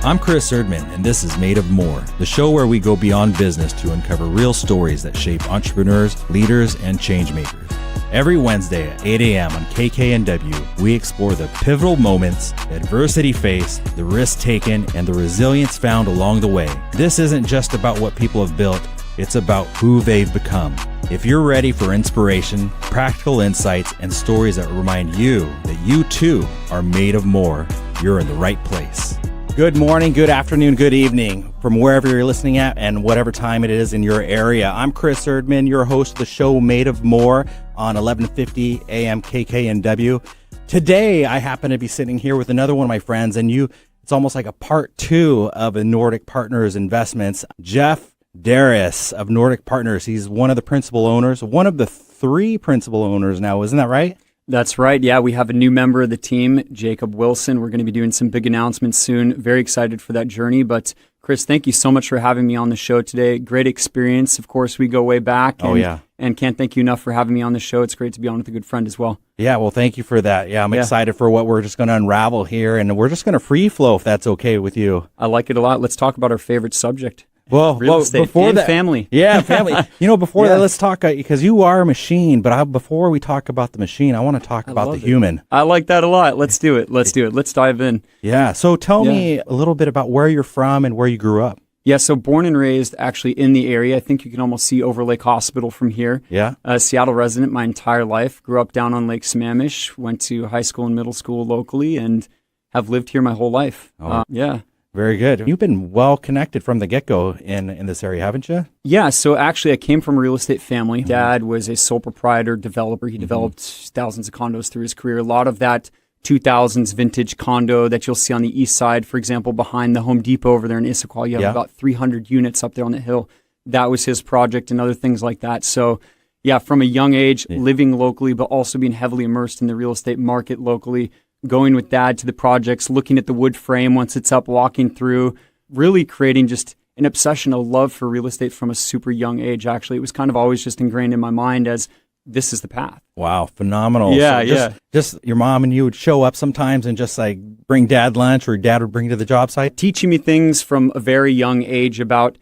I'm Chris Erdmann, and this is Made of More, the show where we go beyond business to uncover real stories that shape entrepreneurs, leaders, and change makers. Every Wednesday at 8 a.m. on KKNW, we explore the pivotal moments, the adversity faced, the risks taken, and the resilience found along the way. This isn't just about what people have built, it's about who they've become. If you're ready for inspiration, practical insights, and stories that remind you that you too are made of more, you're in the right place. Good morning, good afternoon, good evening from wherever you're listening at and whatever time it is in your area. I'm Chris Erdmann, your host of the show Made of More on 1150 AM KKNW. Today, I happen to be sitting here with another one of my friends, and it's almost like a part two of a Nordic Partners Investments. Jeff Deris of Nordic Partners. He's one of the principal owners, one of the three principal owners now, isn't that right? That's right. Yeah, we have a new member of the team, Jacob Wilson. We're going to be doing some big announcements soon. Very excited for that journey. But Chris, thank you so much for having me on the show today. Great experience. Of course, we go way back. And can't thank you enough for having me on the show. It's great to be on with a good friend as well. Yeah, well, thank you for that. Yeah, I'm excited for what we're just going to unravel here. And we're just going to free flow if that's okay with you. I like it a lot. Let's talk about our favorite subject. Real estate before and that, family. Yeah, family. Before that, let's talk, because you are a machine, but before we talk about the machine, I want to talk about the human. I like that a lot. Let's do it. Let's dive in. Yeah, so tell me a little bit about where you're from and where you grew up. Yeah, so born and raised actually in the area. I think you can almost see Overlake Hospital from here. Yeah. Seattle resident my entire life. Grew up down on Lake Sammamish, went to high school and middle school locally, and have lived here my whole life. Yeah. Very good. You've been well connected from the get-go in this area, haven't you? Yeah, so actually I came from a real estate family. Dad was a sole proprietor, developer. He developed thousands of condos through his career. A lot of that 2000s vintage condo that you'll see on the east side, for example, behind the Home Depot over there in Issaquah. You have about 300 units up there on the hill. That was his project and other things like that. So yeah, from a young age, living locally, but also being heavily immersed in the real estate market locally, going with Dad to the projects, looking at the wood frame once it's up, walking through, really creating just an obsession, a love for real estate from a super young age, actually. It was kind of always just ingrained in my mind as this is the path. Wow, phenomenal. Yeah, so just your mom and you would show up sometimes and just like bring Dad lunch, or Dad would bring you to the job site? Teaching me things from a very young age about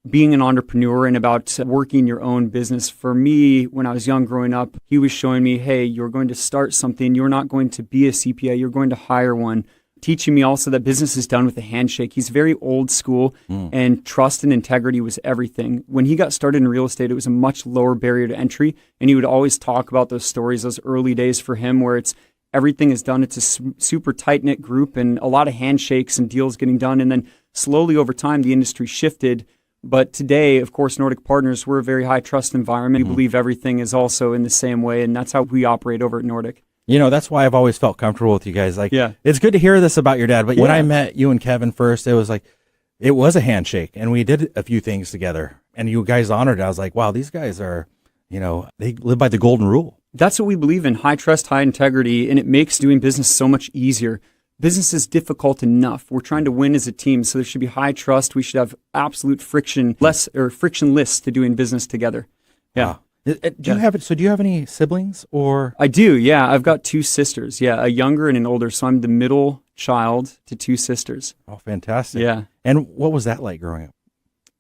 being an entrepreneur and about working your own business. For me, when I was young growing up, he was showing me, hey, you're going to start something. You're not going to be a CPA. You're going to hire one. Teaching me also that business is done with a handshake. He's very old school, and trust and integrity was everything. When he got started in real estate, it was a much lower barrier to entry. And he would always talk about those stories, those early days for him, where everything is done. It's a super tight-knit group and a lot of handshakes and deals getting done. And then slowly over time, the industry shifted. But today, of course, Nordic Partners, we're a very high trust environment. We believe everything is also in the same way, and that's how we operate over at Nordic. That's why I've always felt comfortable with you guys. It's good to hear this about your dad, but when I met you and Kevin first, it was a handshake, and we did a few things together, and you guys honored it. I was like, wow, these guys are, they live by the golden rule. That's what we believe in, high trust, high integrity, and it makes doing business so much easier. Business is difficult enough. We're trying to win as a team, so there should be high trust. We should have absolute frictionless to doing business together. Yeah. Wow. Do you have any siblings, or? I do. Yeah, I've got two sisters. Yeah, a younger and an older. So I'm the middle child to two sisters. Oh, fantastic. Yeah. And what was that like growing up?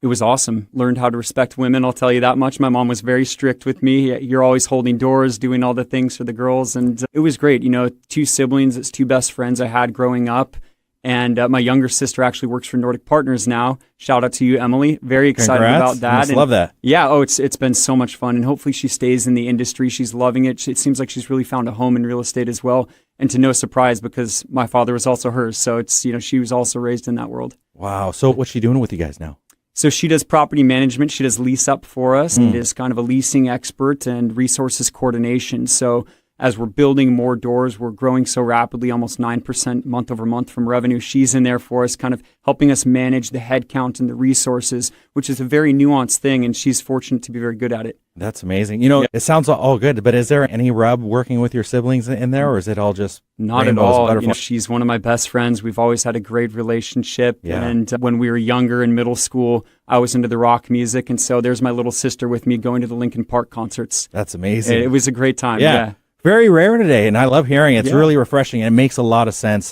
It was awesome. Learned how to respect women, I'll tell you that much. My mom was very strict with me. You're always holding doors, doing all the things for the girls. And it was great. Two siblings, it's two best friends I had growing up. And my younger sister actually works for Nordic Partners now. Shout out to you, Emily. Very excited about that. I love that. Yeah, it's been so much fun. And hopefully she stays in the industry. She's loving it. It seems like she's really found a home in real estate as well. And to no surprise, because my father was also hers. So it's, she was also raised in that world. Wow. So what's she doing with you guys now? So she does property management. She does lease up for us and is kind of a leasing expert and resources coordination. So as we're building more doors, we're growing so rapidly, almost 9% month over month from revenue. She's in there for us, kind of helping us manage the headcount and the resources, which is a very nuanced thing, and she's fortunate to be very good at it. That's amazing. It sounds all good, but is there any rub working with your siblings in there, or is it all just not at all? She's one of my best friends. We've always had a great relationship. Yeah. And when we were younger in middle school, I was into the rock music, and so there's my little sister with me going to the Linkin Park concerts. That's amazing. It was a great time. Yeah. Very rare today, and I love hearing it. It's really refreshing, and it makes a lot of sense.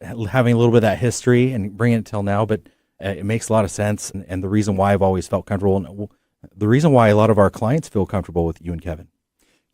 having a little bit of that history and bringing it till now, but it makes a lot of sense. And the reason why I've always felt comfortable, and the reason why a lot of our clients feel comfortable with you and Kevin.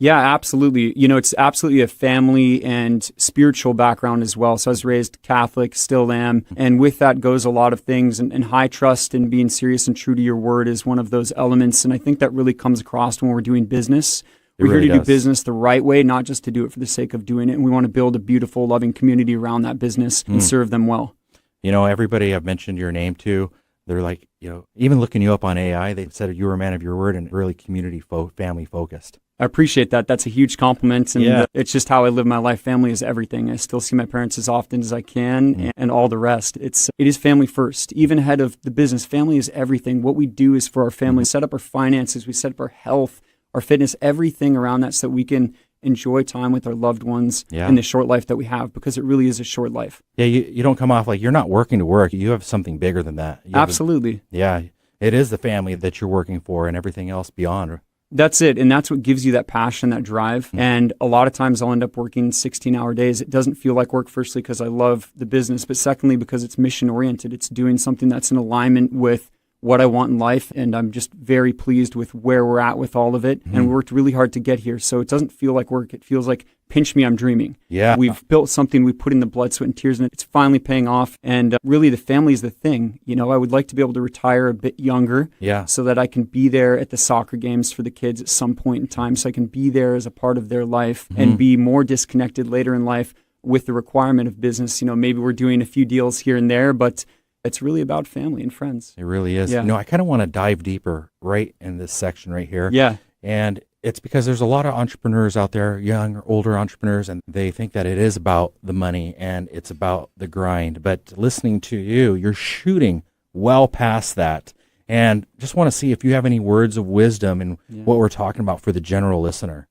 Yeah, absolutely. It's absolutely a family and spiritual background as well. So I was raised Catholic, still am. And with that goes a lot of things. And high trust and being serious and true to your word is one of those elements. And I think that really comes across when we're doing business. We're here to do business the right way, not just to do it for the sake of doing it. And we want to build a beautiful, loving community around that business and serve them well. Everybody I've mentioned your name to, they're like, even looking you up on AI, they said you were a man of your word and really community family focused. I appreciate that. That's a huge compliment. And it's just how I live my life. Family is everything. I still see my parents as often as I can and all the rest. It is family first, even ahead of the business. Family is everything. What we do is for our family. We set up our finances. We set up our health, our fitness, everything around that so that we can enjoy time with our loved ones in the short life that we have, because it really is a short life. Yeah, you don't come off like you're not working to work. You have something bigger than that. Absolutely. It is the family that you're working for and everything else beyond. That's it. And that's what gives you that passion, that drive. And a lot of times I'll end up working 16-hour days. It doesn't feel like work, firstly, because I love the business, but secondly, because it's mission-oriented. It's doing something that's in alignment with what I want in life. And I'm just very pleased with where we're at with all of it. And we worked really hard to get here. So it doesn't feel like work. It feels like, pinch me, I'm dreaming. Yeah. We've built something. We put in the blood, sweat, and tears in it. It's finally paying off. And really, the family is the thing. I would like to be able to retire a bit younger so that I can be there at the soccer games for the kids at some point in time. So I can be there as a part of their life and be more disconnected later in life with the requirement of business. Maybe we're doing a few deals here and there, but it's really about family and friends. It really is. Yeah. I kind of want to dive deeper right in this section right here. Yeah. And it's because there's a lot of entrepreneurs out there, young or older entrepreneurs, and they think that it is about the money and it's about the grind. But listening to you, you're shooting well past that. And just want to see if you have any words of wisdom in what we're talking about for the general listener.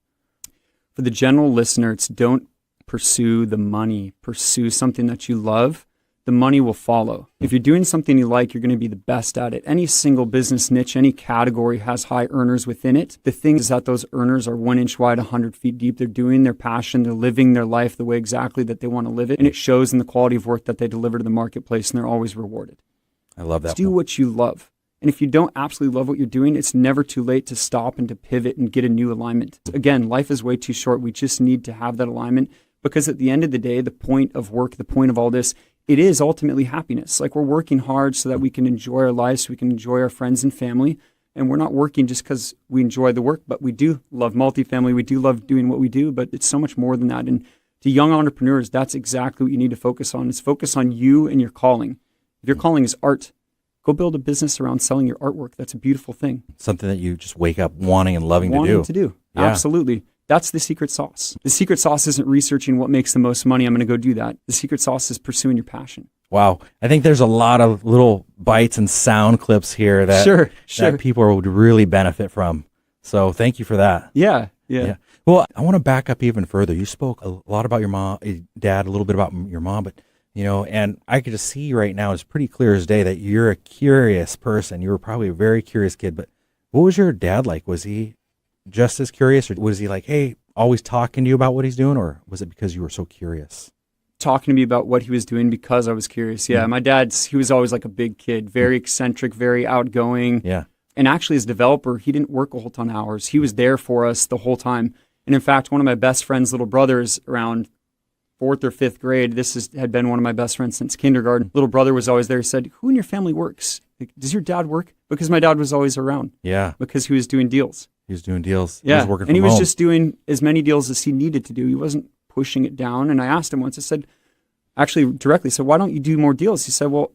For the general listener, it's don't pursue the money. Pursue something that you love. The money will follow. If you're doing something you like, you're going to be the best at it. Any single business niche, any category has high earners within it. The thing is that those earners are 1 inch wide, 100 feet deep. They're doing their passion. They're living their life the way exactly that they want to live it. And it shows in the quality of work that they deliver to the marketplace, and they're always rewarded. I love that. Just do what you love. And if you don't absolutely love what you're doing, it's never too late to stop and to pivot and get a new alignment. Again, life is way too short. We just need to have that alignment, because at the end of the day, the point of work, the point of all this, it is ultimately happiness. Like, we're working hard so that we can enjoy our lives, so we can enjoy our friends and family. And we're not working just because we enjoy the work, but we do love multifamily. We do love doing what we do, but it's so much more than that. And to young entrepreneurs, that's exactly what you need to focus on, is focus on you and your calling. If your calling is art, go build a business around selling your artwork. That's a beautiful thing. Something that you just wake up wanting and loving to do. Yeah. Absolutely. That's the secret sauce. The secret sauce isn't researching what makes the most money. I'm going to go do that. The secret sauce is pursuing your passion. Wow. I think there's a lot of little bites and sound clips here that, that people would really benefit from. So thank you for that. Yeah. Well, I want to back up even further. You spoke a lot about your mom, dad, a little bit about your mom, but and I could just see right now, it's pretty clear as day that you're a curious person. You were probably a very curious kid, but what was your dad like? Was he just as curious, or was he like, hey, always talking to you about what he's doing, or was it because you were so curious? Talking to me about what he was doing because I was curious. Yeah, my he was always like a big kid, very eccentric, very outgoing. Yeah. And actually, as a developer, he didn't work a whole ton of hours. He was there for us the whole time. And in fact, one of my best friend's little brothers, around 4th or 5th grade, had been one of my best friends since kindergarten. Little brother was always there. He said, who in your family works? Like, does your dad work? Because my dad was always around. Yeah. Because he was doing deals. He was doing deals. Yeah. He was working from and he was home. just doing as many deals as he needed to do. He wasn't pushing it down. And I asked him once, I said, actually directly said, why don't you do more deals? He said, well,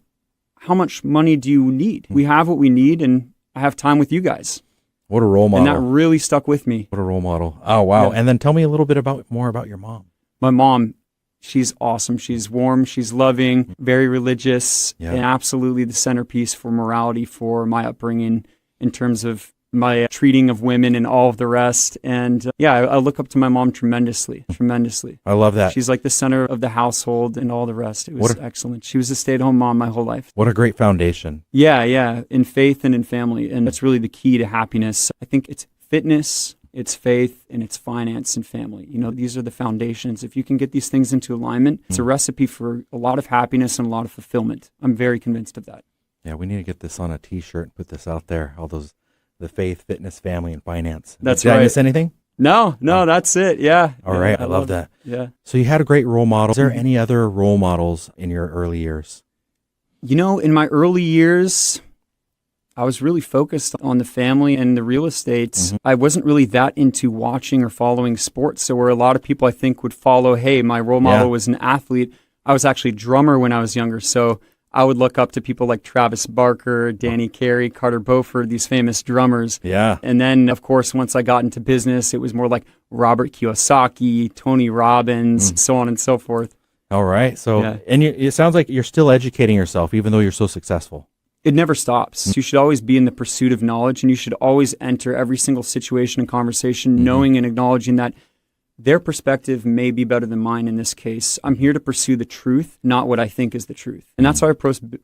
how much money do you need? We have what we need, and I have time with you guys. What a role model. And that really stuck with me. What a role model. Oh, wow. Yeah. And then tell me a little bit more about your mom. My mom, she's awesome. She's warm. She's loving, very religious, and absolutely the centerpiece for morality for my upbringing in terms of my treating of women and all of the rest. And I look up to my mom tremendously. I love that. She's like the center of the household and all the rest. It was excellent. She was a stay-at-home mom my whole life. What a great foundation. Yeah, in faith and in family. And that's really the key to happiness. I think it's fitness, it's faith, and it's finance and family. These are the foundations. If you can get these things into alignment, it's a recipe for a lot of happiness and a lot of fulfillment. I'm very convinced of that. Yeah, we need to get this on a t-shirt and put this out there. The faith, fitness, family, and finance. That's right. Did I miss anything? No, that's it. Yeah. All right. I love that. Yeah. So you had a great role model. Is there any other role models in your early years? In my early years, I was really focused on the family and the real estate. Mm-hmm. I wasn't really that into watching or following sports. So where a lot of people I think would follow, hey, my role model was an athlete. I was actually a drummer when I was younger. So I would look up to people like Travis Barker, Danny Carey, Carter Beauford, these famous drummers. Yeah. And then, of course, once I got into business, it was more like Robert Kiyosaki, Tony Robbins, so on and so forth. All right. So, and it sounds like you're still educating yourself, even though you're so successful. It never stops. You should always be in the pursuit of knowledge, and you should always enter every single situation and conversation knowing and acknowledging that their perspective may be better than mine in this case. I'm here to pursue the truth, not what I think is the truth. And that's how I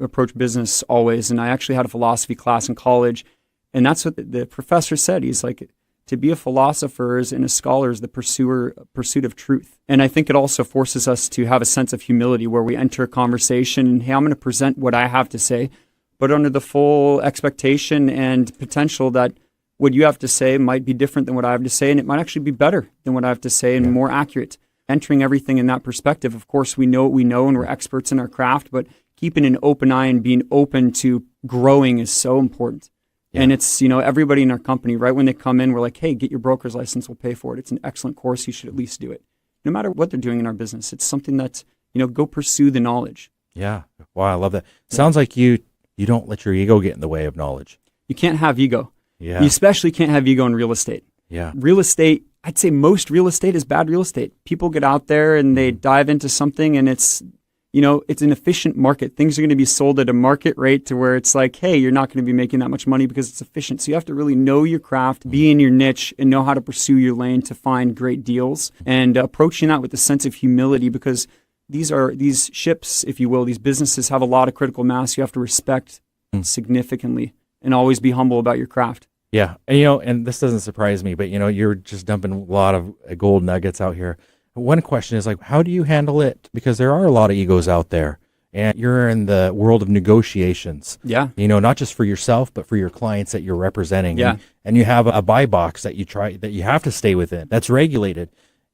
approach business always. And I actually had a philosophy class in college, and that's what the professor said. He's like, to be a philosopher and a scholar is the pursuit of truth. And I think it also forces us to have a sense of humility where we enter a conversation and, hey, I'm going to present what I have to say, but under the full expectation and potential that what you have to say might be different than what I have to say, and it might actually be better than what I have to say and more accurate. Entering everything in that perspective, of course, we know what we know and we're experts in our craft, but keeping an open eye and being open to growing is so important. Yeah. And it's, everybody in our company, right when they come in, we're like, hey, get your broker's license, we'll pay for it. It's an excellent course, you should at least do it. No matter what they're doing in our business, it's something that, go pursue the knowledge. Yeah. Wow, I love that. Sounds like you don't let your ego get in the way of knowledge. You can't have ego. Yeah. You especially can't have ego in real estate. Yeah. Real estate, I'd say most real estate is bad real estate. People get out there and they dive into something and it's an efficient market. Things are going to be sold at a market rate to where it's like, hey, you're not going to be making that much money because it's efficient. So you have to really know your craft, be in your niche, and know how to pursue your lane to find great deals. And approaching that with a sense of humility, because these ships, if you will, these businesses have a lot of critical mass you have to respect significantly and always be humble about your craft. Yeah. And, and this doesn't surprise me, but, you're just dumping a lot of gold nuggets out here. One question is like, how do you handle it? Because there are a lot of egos out there and you're in the world of negotiations. Yeah. Not just for yourself, but for your clients that you're representing. Yeah. And you have a buy box that you have to stay within that's regulated.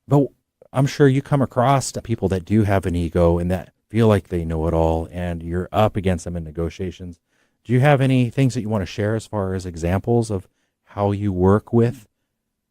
But I'm sure you come across people that do have an ego and that feel like they know it all and you're up against them in negotiations. Do you have any things that you want to share as far as examples of how you work with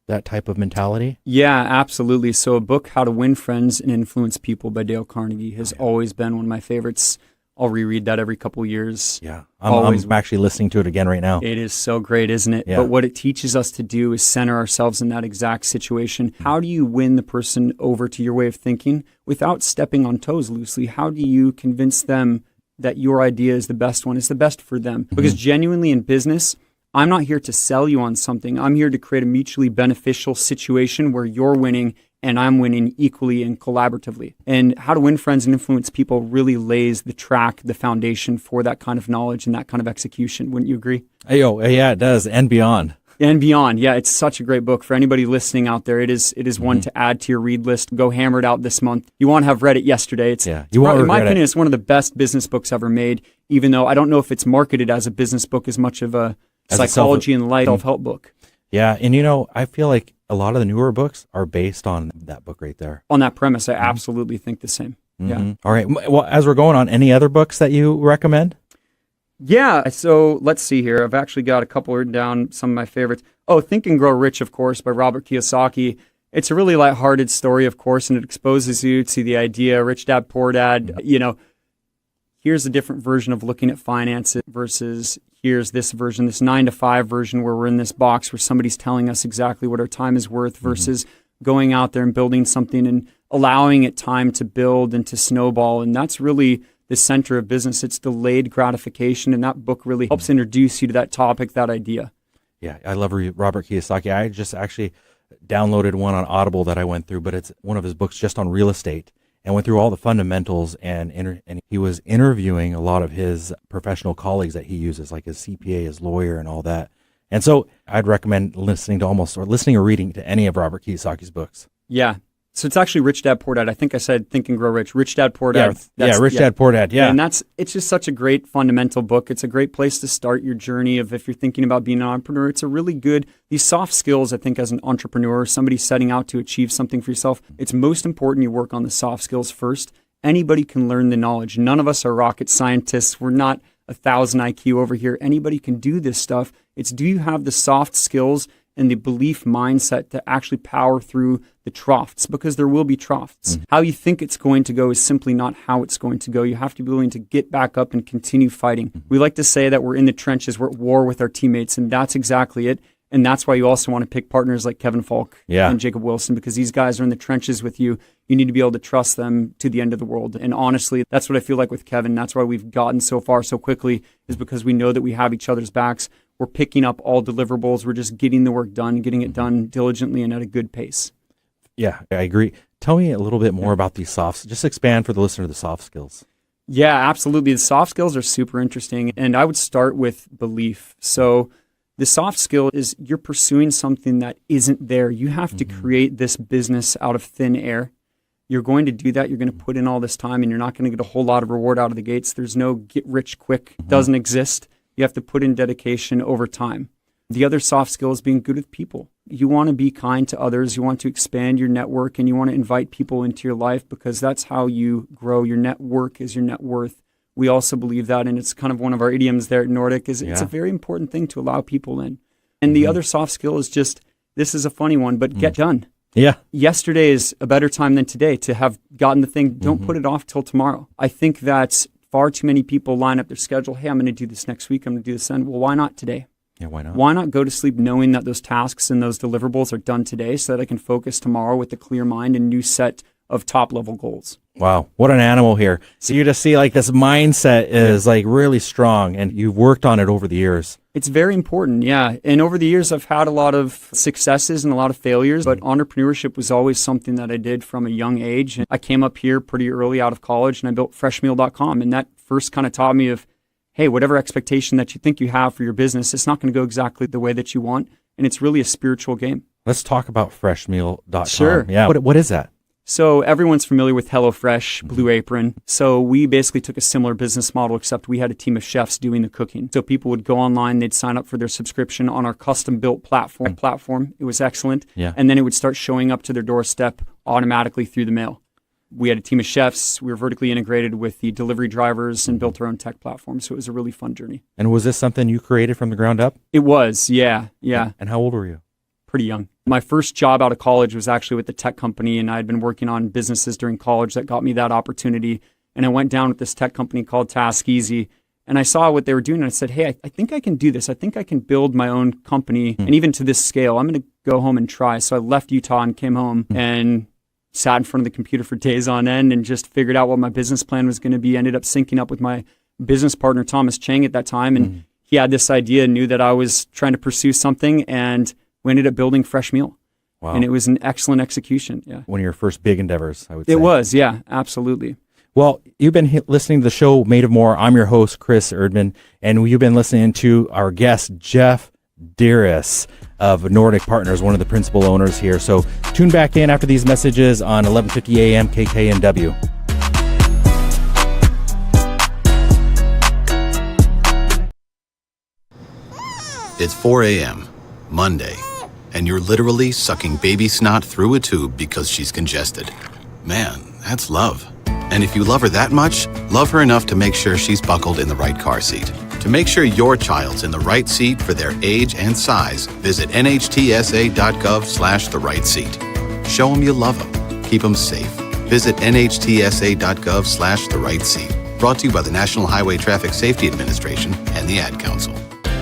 that type of mentality? Yeah, absolutely. So a book, How to Win Friends and Influence People by Dale Carnegie has always been one of my favorites. I'll reread that every couple of years. Yeah, I'm actually listening to it again right now. It is so great, isn't it? Yeah. But what it teaches us to do is center ourselves in that exact situation. How do you win the person over to your way of thinking without stepping on toes loosely? How do you convince them that your idea is the best one, is the best for them? Because genuinely in business, I'm not here to sell you on something. I'm here to create a mutually beneficial situation where you're winning and I'm winning equally and collaboratively. And How to Win Friends and Influence People really lays the foundation for that kind of knowledge and that kind of execution. Wouldn't you agree? Yeah, it does. And beyond. And beyond. Yeah, it's such a great book. For anybody listening out there, it is one to add to your read list. Go hammer it out this month. You want to have read it yesterday. In my opinion, it's one of the best business books ever made, even though I don't know if it's marketed as a business book as much of a psychology and life self-help book. Yeah, and I feel like a lot of the newer books are based on that book right there. On that premise, I absolutely think the same. Yeah. All right. Well, as we're going on, any other books that you recommend? Yeah, so let's see here. I've actually got a couple written down, some of my favorites. Oh, Think and Grow Rich, of course, by Robert Kiyosaki. It's a really lighthearted story, of course, and it exposes you to the idea, rich dad, poor dad. Here's a different version of looking at finances versus here's this version, this 9-to-5 version where we're in this box where somebody's telling us exactly what our time is worth versus going out there and building something and allowing it time to build and to snowball. And that's really the center of business. It's delayed gratification, and that book really helps introduce you to that topic, that idea. Yeah, I love Robert Kiyosaki. I just actually downloaded one on Audible that I went through, but it's one of his books just on real estate, and went through all the fundamentals, and he was interviewing a lot of his professional colleagues that he uses, like his CPA, his lawyer, and all that. And so I'd recommend listening or reading to any of Robert Kiyosaki's books. Yeah. So it's actually Rich Dad, Poor Dad. I think I said Think and Grow Rich. Rich Dad, Poor Dad. Rich Dad, Poor Dad. Yeah. And it's just such a great fundamental book. It's a great place to start your journey of if you're thinking about being an entrepreneur. It's a really good, these soft skills, I think, as an entrepreneur, somebody setting out to achieve something for yourself, it's most important you work on the soft skills first. Anybody can learn the knowledge. None of us are rocket scientists. We're not 1,000 IQ over here. Anybody can do this stuff. It's, do you have the soft skills and the belief mindset to actually power through the troughs, because there will be troughs. How you think it's going to go is simply not how it's going to go. You have to be willing to get back up and continue fighting. We like to say that we're in the trenches, we're at war with our teammates, and that's exactly it. And that's why you also want to pick partners like Kevin Falk and Jacob Wilson, because these guys are in the trenches with you. You need to be able to trust them to the end of the world. And honestly, that's what I feel like with Kevin. That's why we've gotten so far so quickly, is because we know that we have each other's backs. We're picking up all deliverables. We're just getting the work done, getting it done diligently and at a good pace. Yeah, I agree. Tell me a little bit more about these just expand for the listener the soft skills. Yeah, absolutely. The soft skills are super interesting. And I would start with belief. So the soft skill is you're pursuing something that isn't there. You have to create this business out of thin air. You're going to do that. You're going to put in all this time and you're not going to get a whole lot of reward out of the gates. There's no get rich quick. Doesn't exist. You have to put in dedication over time. The other soft skill is being good with people. You want to be kind to others. You want to expand your network and you want to invite people into your life, because that's how you grow. Your network is your net worth. We also believe that, and it's kind of one of our idioms there at Nordic, is it's a very important thing to allow people in. And the other soft skill is just, this is a funny one, but get done. Yeah. Yesterday is a better time than today to have gotten the thing. Don't put it off till tomorrow. I think that far too many people line up their schedule. Hey, I'm going to do this next week. I'm going to do this then. Well, why not today? Yeah, why not? Why not go to sleep knowing that those tasks and those deliverables are done today so that I can focus tomorrow with a clear mind and new set of top level goals? Wow, what an animal here. So you just see like this mindset is like really strong, and you've worked on it over the years. It's very important, yeah. And over the years, I've had a lot of successes and a lot of failures, but entrepreneurship was always something that I did from a young age. And I came up here pretty early out of college and I built freshmeal.com. And that first kind of taught me of, hey, whatever expectation that you think you have for your business, it's not going to go exactly the way that you want. And it's really a spiritual game. Let's talk about freshmeal.com. Sure. Yeah. What is that? So everyone's familiar with HelloFresh, Blue Apron. So we basically took a similar business model, except we had a team of chefs doing the cooking. So people would go online, they'd sign up for their subscription on our custom-built platform. It was excellent. Yeah. And then it would start showing up to their doorstep automatically through the mail. We had a team of chefs. We were vertically integrated with the delivery drivers and built our own tech platform. So it was a really fun journey. And was this something you created from the ground up? It was, yeah. And how old were you? Pretty young. My first job out of college was actually with the tech company, and I had been working on businesses during college that got me that opportunity. And I went down with this tech company called Task Easy, and I saw what they were doing, and I said, hey, I think I can do this. I think I can build my own company, and even to this scale, I'm going to go home and try. So I left Utah and came home and sat in front of the computer for days on end and just figured out what my business plan was going to be. Ended up syncing up with my business partner, Thomas Chang, at that time, and he had this idea, knew that I was trying to pursue something, and we ended up building Fresh Meal. Wow. And it was an excellent execution. Yeah. One of your first big endeavors, I would say. It was, yeah, absolutely. Well, you've been listening to the show Made of More. I'm your host, Chris Erdmann, and you've been listening to our guest, Jeff Deris of Nordic Partners, one of the principal owners here. So tune back in after these messages on 11:50 a.m. KKNW. It's 4 a.m., Monday, and you're literally sucking baby snot through a tube because she's congested. Man, that's love. And if you love her that much, love her enough to make sure she's buckled in the right car seat. To make sure your child's in the right seat for their age and size, visit nhtsa.gov/the right seat. Show them you love them. Keep them safe. Visit nhtsa.gov/the right seat. Brought to you by the National Highway Traffic Safety Administration and the Ad Council.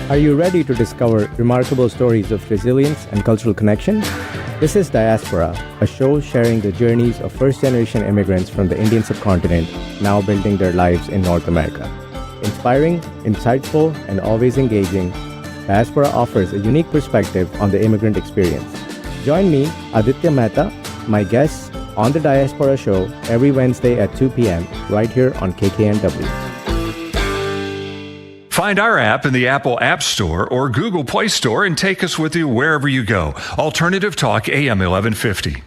Are you ready to discover remarkable stories of resilience and cultural connection? This is Diaspora, a show sharing the journeys of first-generation immigrants from the Indian subcontinent now building their lives in North America. Inspiring, insightful, and always engaging, Diaspora offers a unique perspective on the immigrant experience. Join me, Aditya Mehta, my guests, on the Diaspora Show every Wednesday at 2 p.m. right here on KKNW. Find our app in the Apple App Store or Google Play Store and take us with you wherever you go. Alternative Talk AM 1150.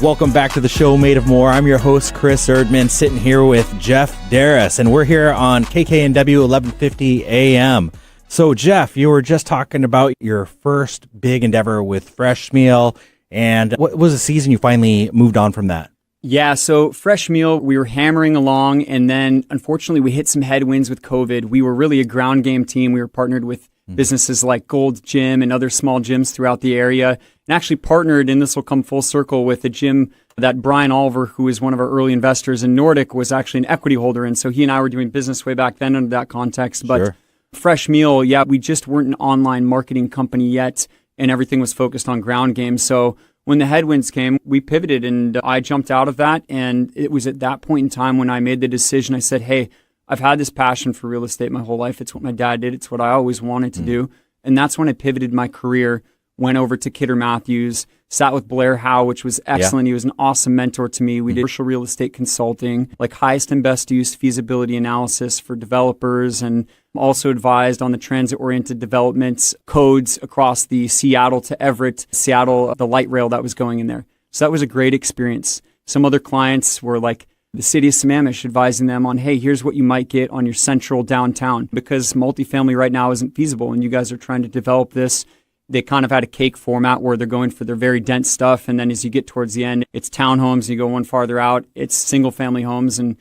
Welcome back to the show, Made of More. I'm your host, Chris Erdmann, sitting here with Jeff Deris, and we're here on KKNW 1150 AM. So, Jeff, you were just talking about your first big endeavor with Fresh Meal, and what was the season you finally moved on from that? Yeah, so Fresh Meal, we were hammering along, and then unfortunately we hit some headwinds with COVID. We were really a ground game team. We were partnered with businesses like Gold Gym and other small gyms throughout the area, and actually partnered, and this will come full circle, with a gym that Brian Oliver, who is one of our early investors in Nordic, was actually an equity holder in. So he and I were doing business way back then under that context. But Sure. Fresh Meal, yeah, we just weren't an online marketing company yet, and everything was focused on ground game. So when the headwinds came, we pivoted, and I jumped out of that. And it was at that point in time when I made the decision. I said, hey, I've had this passion for real estate my whole life. It's what my dad did. It's what I always wanted to do. And that's when I pivoted my career, went over to Kidder Matthews, sat with Blair Howe, which was excellent. He was an awesome mentor to me. We did commercial real estate consulting, like highest and best use feasibility analysis for developers, and also advised on the transit-oriented developments codes across the Seattle to Everett, Seattle, the light rail that was going in there. So that was a great experience. Some other clients were like the city of Sammamish, advising them on, hey, here's what you might get on your central downtown, because multifamily right now isn't feasible, and you guys are trying to develop this. They kind of had a cake format where they're going for their very dense stuff, and then as you get towards the end, it's townhomes. You go one farther out, it's single-family homes, and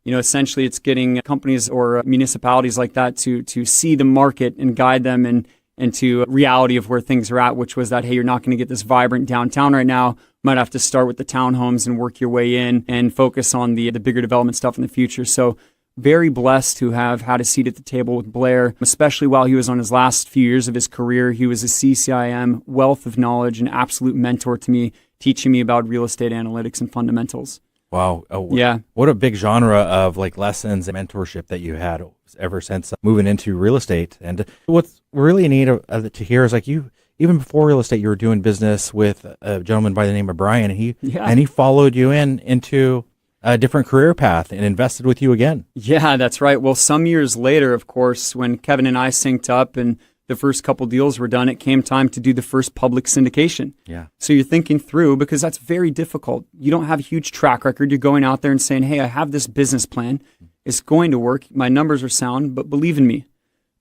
essentially it's getting companies or municipalities like that to see the market and guide them into reality of where things are at, which was that, hey, you're not going to get this vibrant downtown right now. Might have to start with the townhomes and work your way in and focus on the bigger development stuff in the future. So very blessed to have had a seat at the table with Blair, especially while he was on his last few years of his career. He was a CCIM, wealth of knowledge, an absolute mentor to me, teaching me about real estate analytics and fundamentals. Wow. Yeah. What a big genre of lessons and mentorship that you had ever since moving into real estate. And what's really neat to hear is you, even before real estate, you were doing business with a gentleman by the name of Brian, and he followed you into a different career path and invested with you again. Yeah, that's right. Well, some years later, of course, when Kevin and I synced up and the first couple deals were done, it came time to do the first public syndication. Yeah. So you're thinking through, because that's very difficult. You don't have a huge track record. You're going out there and saying, hey, I have this business plan. It's going to work. My numbers are sound, but believe in me.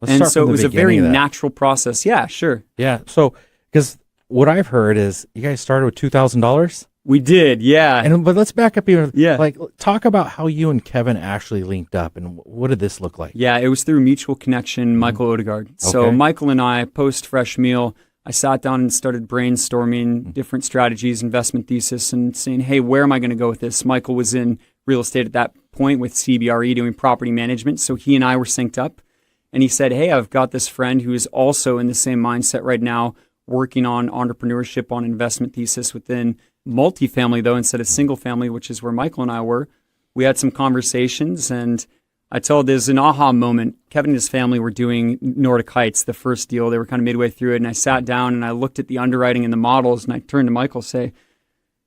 And so it was a very natural process. Yeah, sure. Yeah. So, because what I've heard is you guys started with $2,000. We did, yeah. But let's back up here. Yeah. Talk about how you and Kevin actually linked up, and what did this look like? Yeah, it was through mutual connection, Michael Odegaard. So Michael and I, post Fresh Meal, I sat down and started brainstorming different strategies, investment thesis, and saying, hey, where am I going to go with this? Michael was in real estate at that point with CBRE doing property management, so he and I were synced up. And he said, hey, I've got this friend who is also in the same mindset right now, working on entrepreneurship, on investment thesis within multifamily, though, instead of single family, which is where Michael and I were. We had some conversations, and I told there's an aha moment. Kevin and his family were doing Nordic Heights, the first deal. They were kind of midway through it, and I sat down and I looked at the underwriting and the models, and I turned to Michael and say,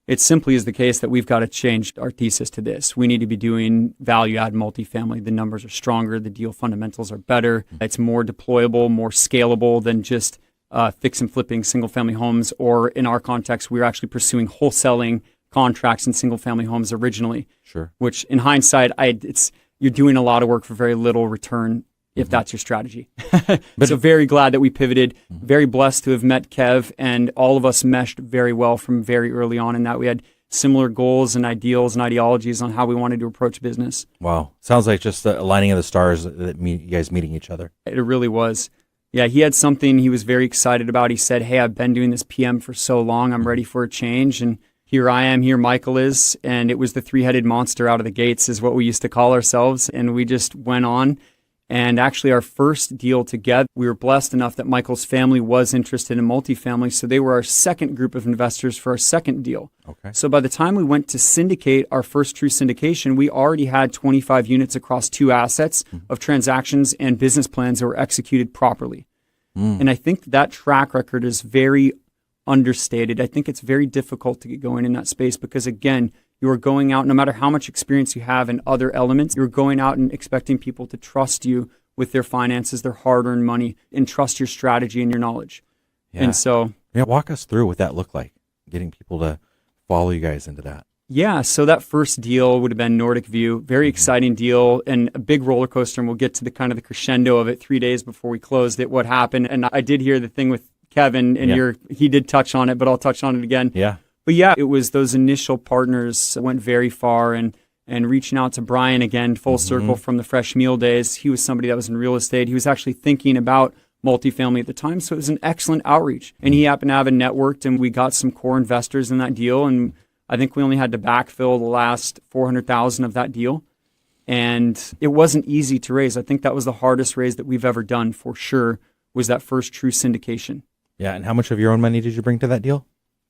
it simply is the case that we've got to change our thesis to this. We need to be doing value-add multifamily. The numbers are stronger. The deal fundamentals are better. It's more deployable, more scalable than just fix and flipping single-family homes, or in our context, we were actually pursuing wholesaling contracts in single-family homes originally. Sure. Which, in hindsight, you're doing a lot of work for very little return if that's your strategy. But so very glad that we pivoted. Very blessed to have met Kev, and all of us meshed very well from very early on in that we had similar goals and ideals and ideologies on how we wanted to approach business. Wow. Sounds like just the aligning of the stars that you guys meeting each other. It really was. Yeah, he had something he was very excited about. He said, hey, I've been doing this PM for so long. I'm ready for a change. And here I am, here Michael is. And it was the three-headed monster out of the gates is what we used to call ourselves. And we just went on. And actually our first deal together, we were blessed enough that Michael's family was interested in multifamily. So they were our second group of investors for our second deal. Okay. So by the time we went to syndicate our first true syndication, we already had 25 units across 2 assets of transactions and business plans that were executed properly. And I think that track record is very understated. I think it's very difficult to get going in that space because, again, You are going out, no matter how much experience you have in other elements, you're going out and expecting people to trust you with their finances, their hard-earned money, and trust your strategy and your knowledge. Yeah. And so... Yeah, walk us through what that looked like, getting people to follow you guys into that. Yeah, so that first deal would have been Nordic View, very exciting deal and a big roller coaster, and we'll get to the kind of the crescendo of it 3 days before we closed it, what happened. And I did hear the thing with Kevin, and he did touch on it, but I'll touch on it again. Yeah. But yeah, it was those initial partners went very far, and reaching out to Brian again, full circle from the Fresh Meal days. He was somebody that was in real estate. He was actually thinking about multifamily at the time, so it was an excellent outreach. And he happened to have a networked, and we got some core investors in that deal, and I think we only had to backfill the last $400,000 of that deal. And it wasn't easy to raise. I think that was the hardest raise that we've ever done for sure, was that first true syndication. Yeah, and how much of your own money did you bring to that deal?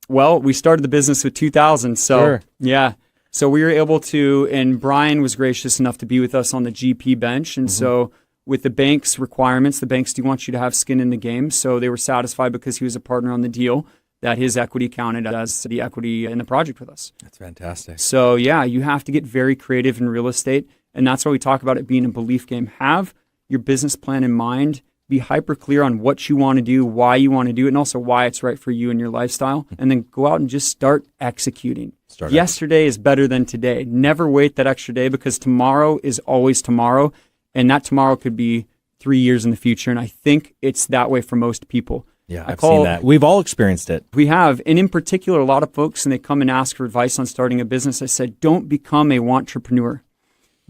Well, we started the business with $2,000, so yeah. So we were able to, and Brian was gracious enough to be with us on the GP bench, and so with the bank's requirements, the banks do want you to have skin in the game, so they were satisfied because he was a partner on the deal that his equity counted as the equity in the project with us. That's fantastic. So yeah, you have to get very creative in real estate, and that's why we talk about it being a belief game. Have your business plan in mind, be hyper clear on what you want to do, why you want to do it, and also why it's right for you and your lifestyle, and then go out and just start executing. Yesterday is better than today. Never wait that extra day, because tomorrow is always tomorrow, and that tomorrow could be 3 years in the future, and I think it's that way for most people. Yeah, I've seen that. We've all experienced it. We have, and in particular, a lot of folks, and they come and ask for advice on starting a business, I said, don't become a wantrepreneur.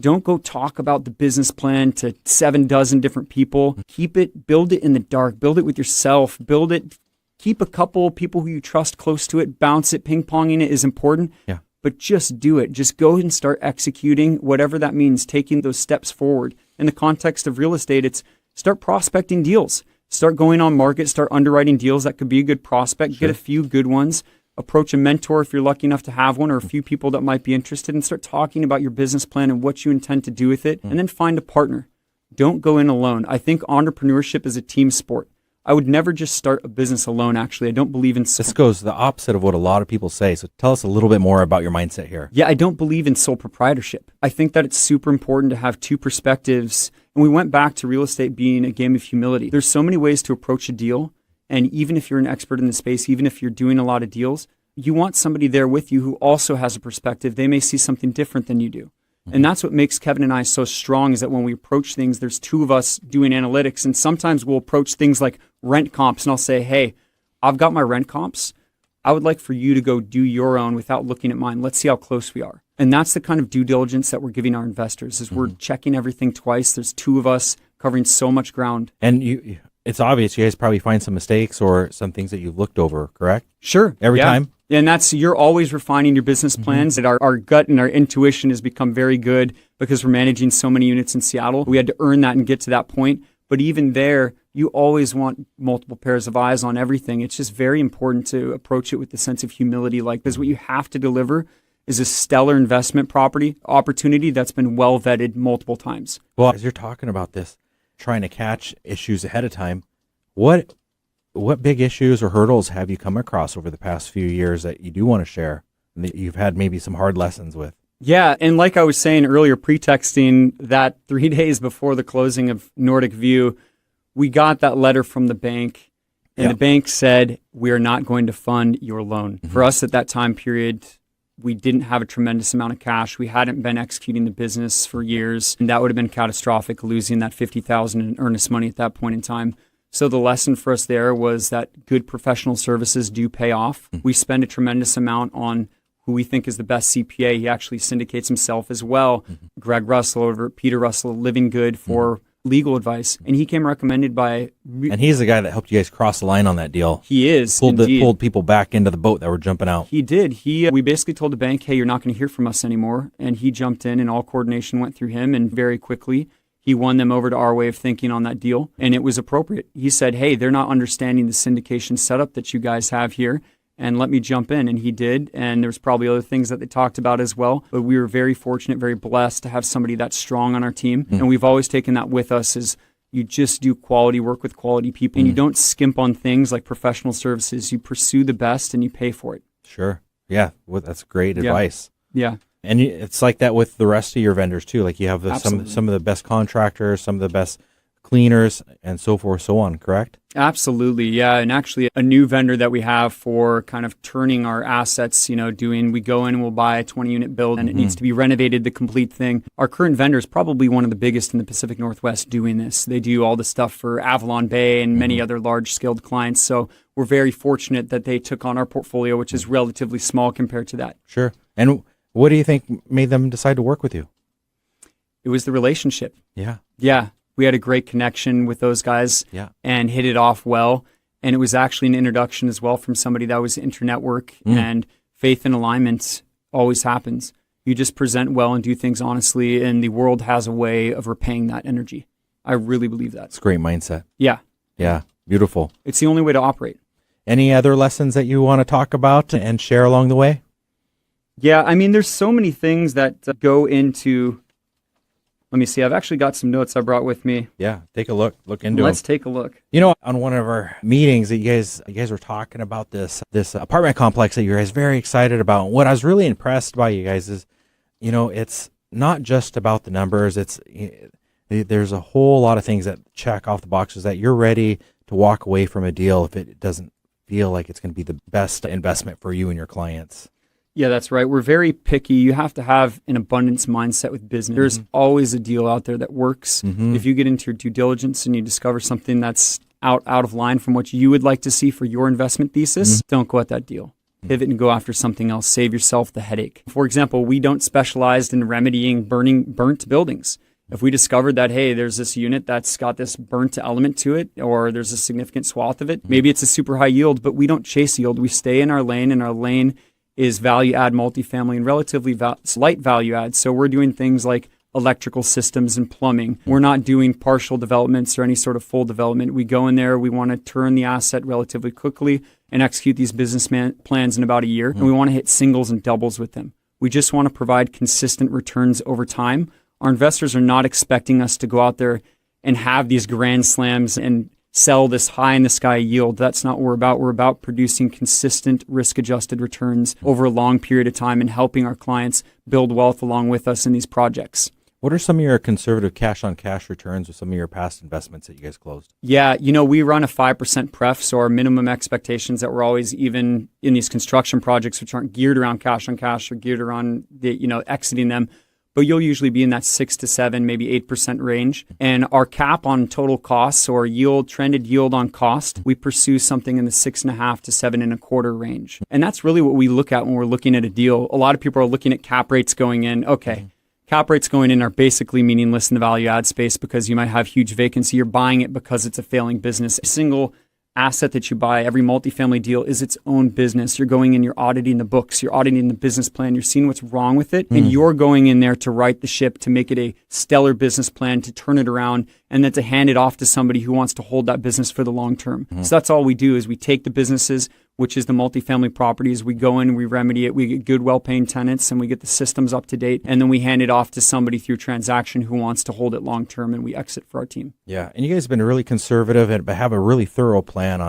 Don't go talk about the business plan to 7 dozen different people. Keep it, build it in the dark, build it with yourself, build it, keep a couple people who you trust close to it, bounce it, ping-ponging it is important. Yeah. But just do it. Just go and start executing, whatever that means, taking those steps forward. In the context of real estate, it's start prospecting deals. Start going on market, start underwriting deals that could be a good prospect, get a few good ones, approach a mentor if you're lucky enough to have one, or a few people that might be interested, and start talking about your business plan and what you intend to do with it, and then find a partner. Don't go in alone. I think entrepreneurship is a team sport. I would never just start a business alone, actually. I don't believe in... This goes the opposite of what a lot of people say, so tell us a little bit more about your mindset here. Yeah, I don't believe in sole proprietorship. I think that it's super important to have two perspectives, and we went back to real estate being a game of humility. There's so many ways to approach a deal, and even if you're an expert in the space, even if you're doing a lot of deals, you want somebody there with you who also has a perspective. They may see something different than you do. And that's what makes Kevin and I so strong, is that when we approach things, there's two of us doing analytics, and sometimes we'll approach things like rent comps, and I'll say, hey, I've got my rent comps. I would like for you to go do your own without looking at mine. Let's see how close we are. And that's the kind of due diligence that we're giving our investors, is we're checking everything twice. There's two of us covering so much ground. And it's obvious you guys probably find some mistakes or some things that you've looked over, correct? Sure. Every time? And you're always refining your business plans. And our gut and our intuition has become very good because we're managing so many units in Seattle. We had to earn that and get to that point. But even there, you always want multiple pairs of eyes on everything. It's just very important to approach it with the sense of humility. Like, because what you have to deliver is a stellar investment property opportunity that's been well vetted multiple times. Well, as you're talking about this, trying to catch issues ahead of time, what big issues or hurdles have you come across over the past few years that you do want to share and that you've had maybe some hard lessons with? Yeah, and like I was saying earlier, pretexting that 3 days before the closing of Nordic View, we got that letter from the bank, and the bank said, we are not going to fund your loan. For us at that time period, we didn't have a tremendous amount of cash. We hadn't been executing the business for years, and that would have been catastrophic, losing that $50,000 in earnest money at that point in time. So the lesson for us there was that good professional services do pay off. We spend a tremendous amount on who we think is the best CPA. He actually syndicates himself as well. Greg Russell over at Peter Russell, Living Good, for legal advice. And he came recommended by... And he's the guy that helped you guys cross the line on that deal. He is, pulled people back into the boat that were jumping out. He did. We basically told the bank, hey, you're not going to hear from us anymore. And he jumped in, and all coordination went through him, and very quickly he won them over to our way of thinking on that deal, and it was appropriate. He said, hey, they're not understanding the syndication setup that you guys have here, and let me jump in, and he did, and there's probably other things that they talked about as well, but we were very fortunate, very blessed to have somebody that strong on our team, and we've always taken that with us, is you just do quality work with quality people, and you don't skimp on things like professional services. You pursue the best, and you pay for it. Sure. Yeah, well, that's great advice. Yeah. And it's like that with the rest of your vendors too. Like you have Absolutely. some of the best contractors, some of the best cleaners, and so forth, so on, correct? Absolutely, yeah. And actually, a new vendor that we have for kind of turning our assets, we go in and we'll buy a 20-unit build and it needs to be renovated, the complete thing. Our current vendor is probably one of the biggest in the Pacific Northwest doing this. They do all the stuff for Avalon Bay and many other large-scaled clients. So we're very fortunate that they took on our portfolio, which is relatively small compared to that. Sure. And what do you think made them decide to work with you? It was the relationship. Yeah. Yeah. We had a great connection with those guys and hit it off well. And it was actually an introduction as well from somebody that was internetwork, and faith and alignment always happens. You just present well and do things honestly, and the world has a way of repaying that energy. I really believe that. It's a great mindset. Yeah. Yeah. Beautiful. It's the only way to operate. Any other lessons that you want to talk about and share along the way? Yeah. I mean, there's so many things that go into... Let me see. I've actually got some notes I brought with me. Yeah, take a look. Look into Let's them. take a look. On one of our meetings, you guys were talking about this apartment complex that you guys are very excited about. What I was really impressed by you guys is, it's not just about the numbers. There's a whole lot of things that check off the boxes that you're ready to walk away from a deal if it doesn't feel like it's going to be the best investment for you and your clients. Yeah, that's right. We're very picky. You have to have an abundance mindset with business. There's always a deal out there that works. If you get into your due diligence and you discover something that's out of line from what you would like to see for your investment thesis, don't go at that deal. Pivot and go after something else. Save yourself the headache. For example, we don't specialize in remedying burnt buildings. If we discovered that, hey, there's this unit that's got this burnt element to it, or there's a significant swath of it, maybe it's a super high yield, but we don't chase yield. We stay in our lane, and our lane is value add multifamily and relatively slight value add. So we're doing things like electrical systems and plumbing. We're not doing partial developments or any sort of full development. We go in there, we want to turn the asset relatively quickly and execute these business plans in about a year. And we want to hit singles and doubles with them. We just want to provide consistent returns over time. Our investors are not expecting us to go out there and have these grand slams and sell this high in the sky yield. That's not what we're about. We're about producing consistent risk adjusted returns over a long period of time and helping our clients build wealth along with us in these projects. What are some of your conservative cash on cash returns with some of your past investments that you guys closed? Yeah, we run a 5% pref, so our minimum expectations that we're always, even in these construction projects, which aren't geared around cash on cash or geared around exiting them, but you'll usually be in that 6 to 7, maybe 8% range. And our cap on total costs, or trended yield on cost, we pursue something in the 6.5 to 7.25 range. And that's really what we look at when we're looking at a deal. A lot of people are looking at cap rates going in. Okay, cap rates going in are basically meaningless in the value add space because you might have huge vacancy. You're buying it because it's a failing business. A single asset that you buy, every multifamily deal is its own business. You're going in, you're auditing the books, you're auditing the business plan, you're seeing what's wrong with it, and you're going in there to right the ship, to make it a stellar business plan, to turn it around, and then to hand it off to somebody who wants to hold that business for the long term. So that's all we do, is we take the businesses, which is the multifamily properties, we go in, we remedy it, we get good, well-paying tenants, and we get the systems up to date, and then we hand it off to somebody through transaction who wants to hold it long term, and we exit for our team. Yeah, and you guys have been really conservative but have a really thorough plan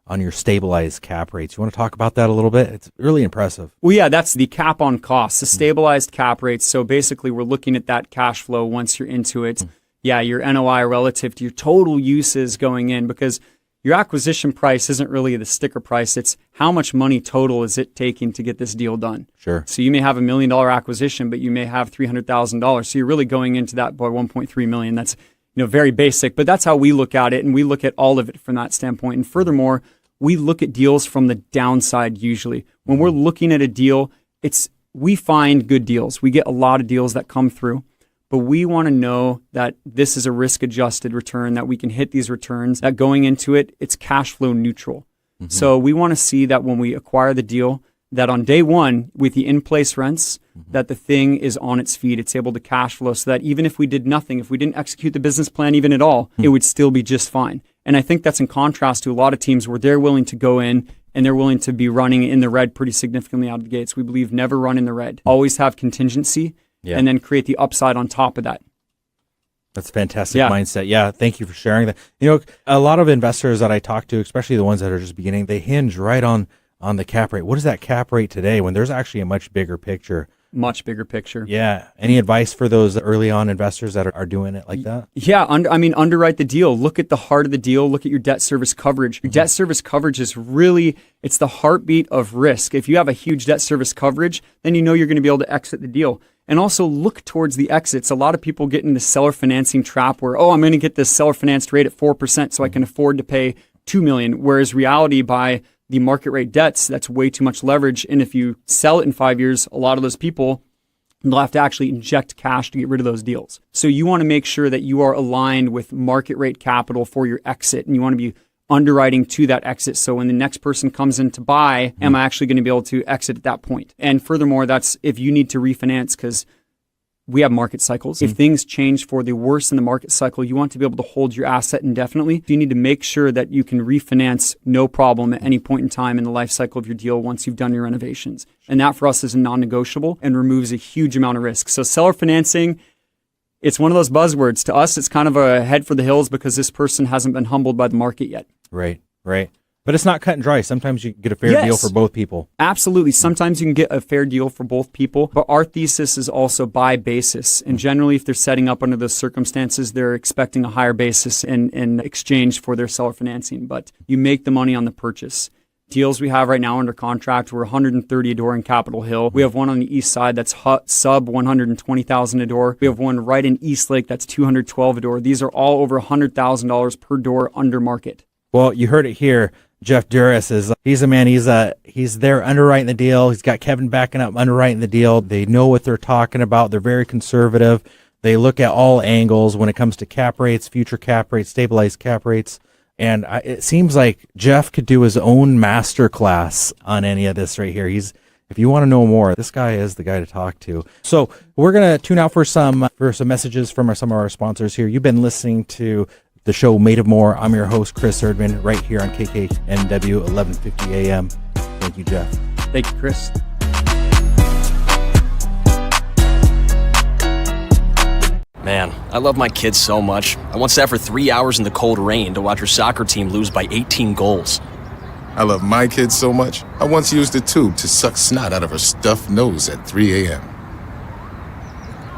on your stabilized cap rates. You want to talk about that a little bit? It's really impressive. Well, yeah, that's the cap on costs, the stabilized cap rates. So basically, we're looking at that cash flow once you're into it. Yeah, your NOI relative to your total uses going in, because your acquisition price isn't really the sticker price. It's how much money total is it taking to get this deal done. Sure. So you may have $1 million acquisition, but you may have $300,000. So you're really going into that by $1.3 million. That's very basic, but that's how we look at it, and we look at all of it from that standpoint. And furthermore, we look at deals from the downside usually. When we're looking at a deal, we find good deals. We get a lot of deals that come through. But we want to know that this is a risk-adjusted return, that we can hit these returns, that going into it, it's cash flow neutral. So we want to see that when we acquire the deal, that on day one, with the in-place rents, that the thing is on its feet. It's able to cash flow, so that even if we did nothing, if we didn't execute the business plan even at all, it would still be just fine. And I think that's in contrast to a lot of teams where they're willing to go in and they're willing to be running in the red pretty significantly out of the gates. We believe never run in the red. Always have contingency. Yeah. And then create the upside on top of that. That's a fantastic mindset. Yeah, thank you for sharing that. A lot of investors that I talk to, especially the ones that are just beginning, they hinge right on the cap rate. What is that cap rate today when there's actually a much bigger picture Much bigger picture. Yeah. Any advice for those early on investors that are doing it like that? Yeah. Underwrite the deal. Look at the heart of the deal. Look at your debt service coverage. Your debt service coverage is really, it's the heartbeat of risk. If you have a huge debt service coverage, then you know you're going to be able to exit the deal. And also look towards the exits. A lot of people get in the seller financing trap where, I'm going to get this seller financed rate at 4% so I can afford to pay $2 million. Whereas reality, by the market rate debts, that's way too much leverage. And if you sell it in 5 years, a lot of those people, they'll have to actually inject cash to get rid of those deals. So you want to make sure that you are aligned with market rate capital for your exit, and you want to be underwriting to that exit. So when the next person comes in to buy, am I actually going to be able to exit at that point? And furthermore, that's if you need to refinance, because we have market cycles. If things change for the worse in the market cycle, you want to be able to hold your asset indefinitely. You need to make sure that you can refinance no problem at any point in time in the life cycle of your deal once you've done your renovations. And that for us is a non-negotiable and removes a huge amount of risk. So seller financing, it's one of those buzzwords. To us, it's kind of a head for the hills because this person hasn't been humbled by the market yet. Right. But it's not cut and dry. Sometimes you get a fair deal for both people. Absolutely. Sometimes you can get a fair deal for both people. But our thesis is also buy basis. And generally, if they're setting up under those circumstances, they're expecting a higher basis in exchange for their seller financing. But you make the money on the purchase. Deals we have right now under contract, we're 130 a door in Capitol Hill. We have one on the east side that's sub 120,000 a door. We have one right in East Lake that's 212 a door. These are all over $100,000 per door under market. Well, you heard it here. Jeff Deris he's a man. He's there underwriting the deal. He's got Kevin backing up underwriting the deal. They know what they're talking about. They're very conservative. They look at all angles when it comes to cap rates, future cap rates, stabilized cap rates. And it seems like Jeff could do his own master class on any of this right here. If you want to know more, this guy is the guy to talk to. So we're going to tune out for some messages from some of our sponsors here. You've been listening to the show Made of More. I'm your host, Chris Erdmann, right here on KKNW 1150 AM. Thank you, Jeff. Thank you, Chris. Man, I love my kids so much. I once sat for 3 hours in the cold rain to watch her soccer team lose by 18 goals. I love my kids so much, I once used a tube to suck snot out of her stuffed nose at 3 a.m.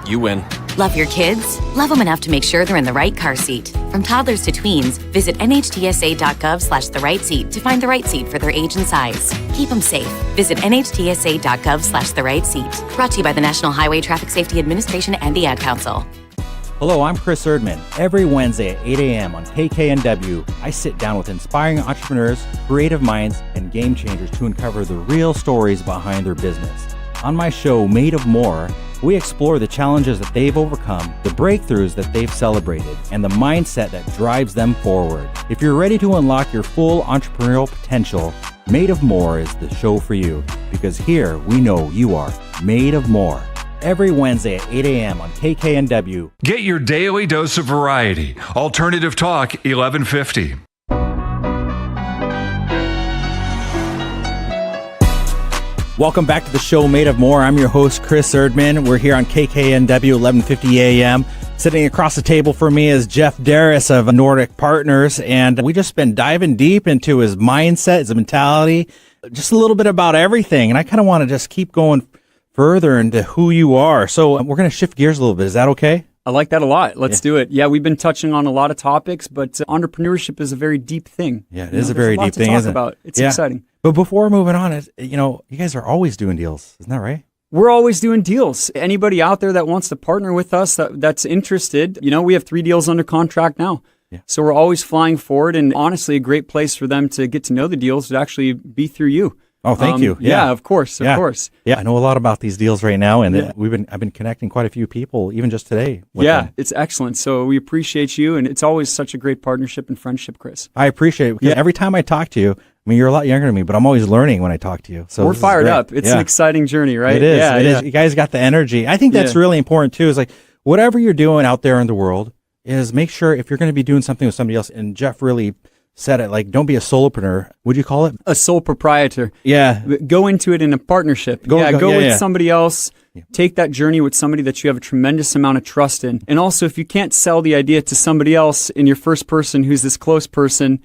You win. Love your kids? Love them enough to make sure they're in the right car seat. From toddlers to tweens, visit nhtsa.gov/the right seat to find the right seat for their age and size. Keep them safe. Visit nhtsa.gov/the right seat. Brought to you by the National Highway Traffic Safety Administration and the Ad Council. Hello, I'm Chris Erdmann. Every Wednesday at 8 a.m. on KKNW, I sit down with inspiring entrepreneurs, creative minds, and game changers to uncover the real stories behind their business. On my show, Made of More, we explore the challenges that they've overcome, the breakthroughs that they've celebrated, and the mindset that drives them forward. If you're ready to unlock your full entrepreneurial potential, Made of More is the show for you, because here we know you are made of more. Every Wednesday at 8 a.m. on KKNW. Get your daily dose of variety. Alternative Talk 1150. Welcome back to the show Made of More. I'm your host, Chris Erdmann. We're here on KKNW 1150 AM. Sitting across the table for me is Jeff Deris of Nordic Partners, and we just been diving deep into his mindset, his mentality, just a little bit about everything. And I kind of want to just keep going further into who you are. So we're going to shift gears a little bit. Is that okay? I like that a lot. Let's do it. Yeah, we've been touching on a lot of topics, but entrepreneurship is a very deep thing. Yeah, it is a very deep thing, isn't it? It's exciting. But before moving on, you guys are always doing deals. Isn't that right? We're always doing deals. Anybody out there that wants to partner with us that's interested, we have 3 deals under contract now. Yeah. So we're always flying forward, and honestly, a great place for them to get to know the deals would actually be through you. Oh, thank you. Yeah, of course. Of course. Yeah, I know a lot about these deals right now, and I've been connecting quite a few people, even just today. Yeah, it's excellent. So we appreciate you, and it's always such a great partnership and friendship, Chris. I appreciate it, because every time I talk to you, you're a lot younger than me, but I'm always learning when I talk to you. So we're fired up. It's an exciting journey, right? It is. Yeah, it is. You guys got the energy. I think that's really important too. Is like whatever you're doing out there in the world, is make sure if you're going to be doing something with somebody else. And Jeff really said it, like, don't be a solopreneur. Would you call it? A sole proprietor. Yeah. Go into it in a partnership. Go with somebody else. Yeah. Take that journey with somebody that you have a tremendous amount of trust in. And also, if you can't sell the idea to somebody else in your first person who's this close person,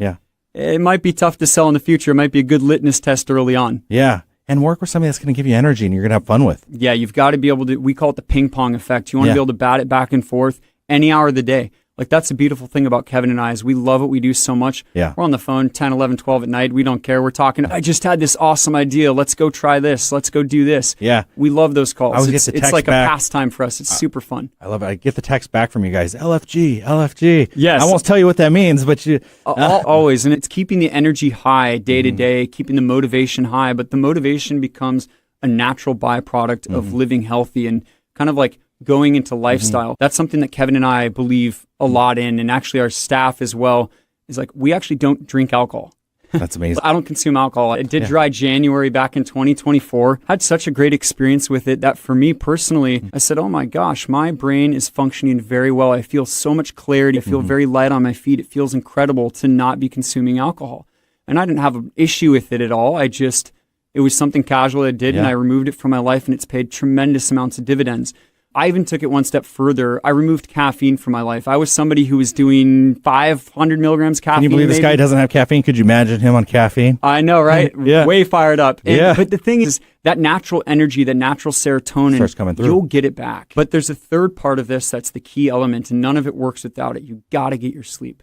it might be tough to sell in the future. It might be a good litmus test early on. Yeah. and work with somebody that's going to give you energy and you're going to have fun with. Yeah, you've got to be able to, we call it the ping pong effect. You want to be able to bat it back and forth any hour of the day. Like, that's the beautiful thing about Kevin and I is we love what we do so much. Yeah. We're on the phone 10, 11, 12 at night. We don't care. We're talking, I just had this awesome idea. Let's go try this. Let's go do this. Yeah. We love those calls. I always get the It's text like back. a pastime for us. It's super fun. I love it. I get the text back from you guys. LFG. Yes. I won't tell you what that means, but you... Always. And it's keeping the energy high day to day, keeping the motivation high. But the motivation becomes a natural byproduct of living healthy and kind of like going into lifestyle. That's something that Kevin and I believe a lot in, and actually our staff as well, is like, we actually don't drink alcohol. That's amazing. I don't consume alcohol. I did dry January back in 2024. Had such a great experience with it that for me personally, I said, oh my gosh, my brain is functioning very well. I feel so much clarity. I feel very light on my feet. It feels incredible to not be consuming alcohol. And I didn't have an issue with it at all. It was something casual I did, and I removed it from my life, and it's paid tremendous amounts of dividends. I even took it one step further. I removed caffeine from my life. I was somebody who was doing 500 milligrams caffeine. Can you believe this guy doesn't have caffeine? Could you imagine him on caffeine? I know, right? Yeah. Way fired up. But the thing is, that natural energy, that natural serotonin, starts coming through. You'll get it back. But there's a third part of this that's the key element, and none of it works without it. You got to get your sleep.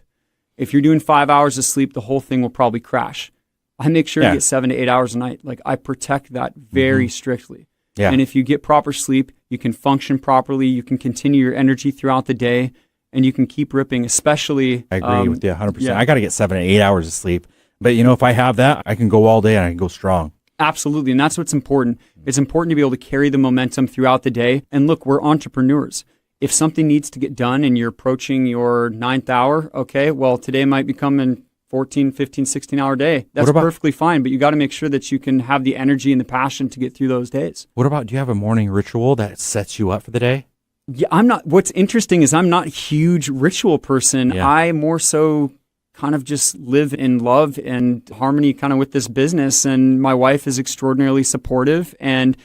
If you're doing 5 hours of sleep, the whole thing will probably crash. I make sure to get 7 to 8 hours a night. Like, I protect that very strictly. Yeah. And if you get proper sleep, you can function properly, you can continue your energy throughout the day, and you can keep ripping, especially... I agree with you 100%. yeah. I got to get 7 to 8 hours of sleep. But, if I have that, I can go all day and I can go strong. Absolutely, and that's what's important. It's important to be able to carry the momentum throughout the day. And look, we're entrepreneurs. If something needs to get done and you're approaching your 9th hour, okay, well, today might become an 14, 15, 16-hour day. That's perfectly fine, but you got to make sure that you can have the energy and the passion to get through those days. What about, do you have a morning ritual that sets you up for the day? Yeah, what's interesting is I'm not a huge ritual person. Yeah. I more so kind of just live in love and harmony kind of with this business, and my wife is extraordinarily supportive. And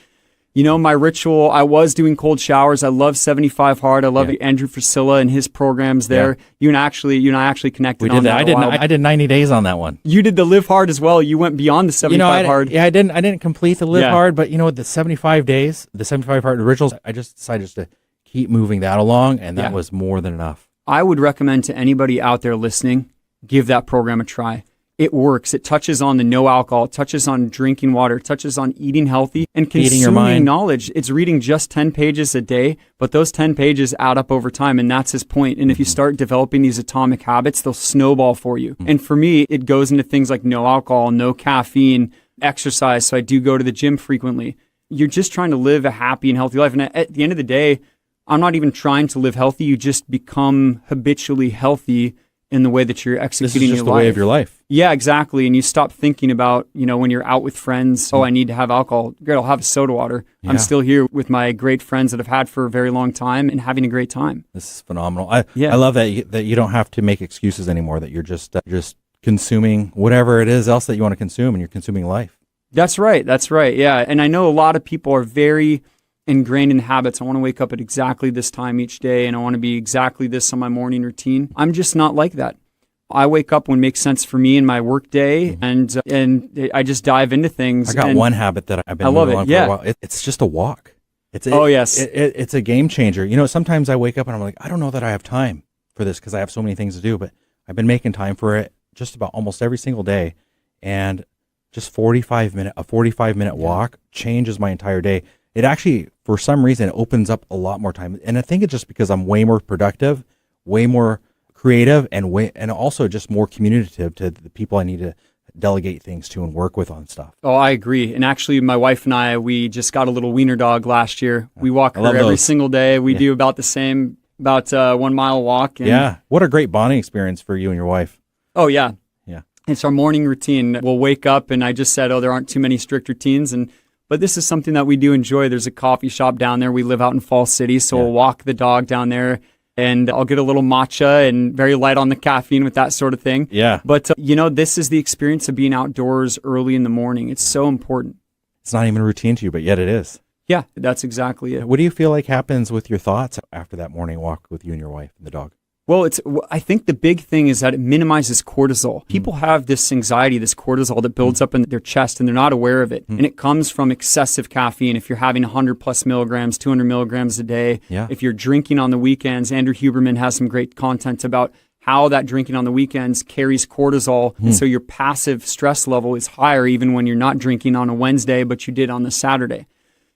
my ritual, I was doing cold showers. I love 75 Hard. I love Andrew Frisilla and his programs there. Yeah. You and I actually connected on that. I did 90 days on that one. You did the Live Hard as well. You went beyond the 75 Hard. Yeah, I didn't complete the Live Hard, but the 75 days, the 75 Hard originals, I just decided to keep moving that along, and that was more than enough. I would recommend to anybody out there listening, give that program a try. It works. It touches on the no alcohol. It touches on drinking water. It touches on eating healthy and consuming knowledge. It's reading just 10 pages a day, but those 10 pages add up over time, and that's his point. And if you start developing these atomic habits, they'll snowball for you. And for me, it goes into things like no alcohol, no caffeine, exercise. So I do go to the gym frequently. You're just trying to live a happy and healthy life. And at the end of the day, I'm not even trying to live healthy. You just become habitually healthy in the way that you're executing your life. This is just the way of your life. Yeah, exactly. And you stop thinking about, when you're out with friends, I need to have alcohol. Great, I'll have a soda water. Yeah. I'm still here with my great friends that I've had for a very long time and having a great time. This is phenomenal. I love that you don't have to make excuses anymore, that you're just consuming whatever it is else that you want to consume, and you're consuming life. That's right. Yeah. And I know a lot of people are very ingrained in habits. I want to wake up at exactly this time each day, and I want to be exactly this on my morning routine. I'm just not like that. I wake up when it makes sense for me in my work day, and I just dive into things. I got one habit that I've been moving on for a while. It's just a walk. It's a game changer. Sometimes I wake up and I'm like, I don't know that I have time for this because I have so many things to do, but I've been making time for it just about almost every single day, and just 45 minute walk changes my entire day. It actually, for some reason, opens up a lot more time. And I think it's just because I'm way more productive, way more creative, and also just more communicative to the people I need to delegate things to and work with on stuff. Oh, I agree. And actually, my wife and I, we just got a little wiener dog last year. We walk her every single day. We do about the same, about 1 mile walk. And what a great bonding experience for you and your wife. Oh, yeah. Yeah. It's our morning routine. We'll wake up, and I just said, there aren't too many strict routines, but this is something that we do enjoy. There's a coffee shop down there. We live out in Falls City, so we'll walk the dog down there, and I'll get a little matcha and very light on the caffeine with that sort of thing. Yeah. But, this is the experience of being outdoors early in the morning. It's so important. It's not even a routine to you, but yet it is. Yeah, that's exactly it. What do you feel like happens with your thoughts after that morning walk with you and your wife and the dog? Well, I think the big thing is that it minimizes cortisol. People have this anxiety, this cortisol that builds up in their chest, and they're not aware of it. And it comes from excessive caffeine. If you're having 100 plus milligrams, 200 milligrams a day, if you're drinking on the weekends, Andrew Huberman has some great content about how that drinking on the weekends carries cortisol. And so your passive stress level is higher even when you're not drinking on a Wednesday, but you did on the Saturday.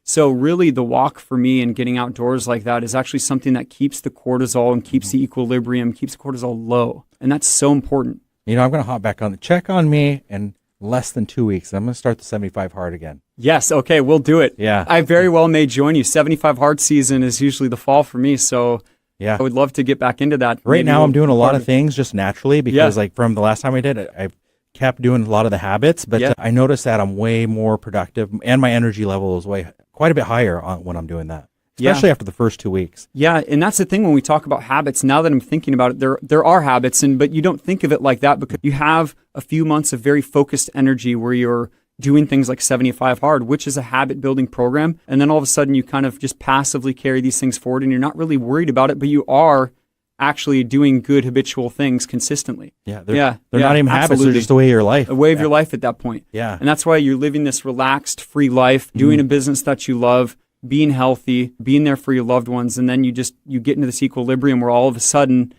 So really the walk for me and getting outdoors like that is actually something that keeps the cortisol and keeps the equilibrium, keeps cortisol low. And that's so important. I'm going to hop back on check on me in less than 2 weeks. I'm going to start the 75 hard again. Yes. Okay. We'll do it. Yeah. I very well may join you. 75 hard season is usually the fall for me. So I would love to get back into that. Right now I'm doing a lot of things just naturally because like from the last time I did it, I've kept doing a lot of the habits, but I noticed that I'm way more productive and my energy level is quite a bit higher when I'm doing that, especially after the first 2 weeks. Yeah, and that's the thing when we talk about habits. Now that I'm thinking about it, there are habits, but you don't think of it like that because you have a few months of very focused energy where you're doing things like 75 hard, which is a habit building program, and then all of a sudden you kind of just passively carry these things forward, and you're not really worried about it, but you are actually doing good habitual things consistently. Yeah, they're not even habits, they're just a way of your life. A way of your life at that point. Yeah. And that's why you're living this relaxed, free life, doing a business that you love, being healthy, being there for your loved ones, and then you get into this equilibrium where all of a sudden,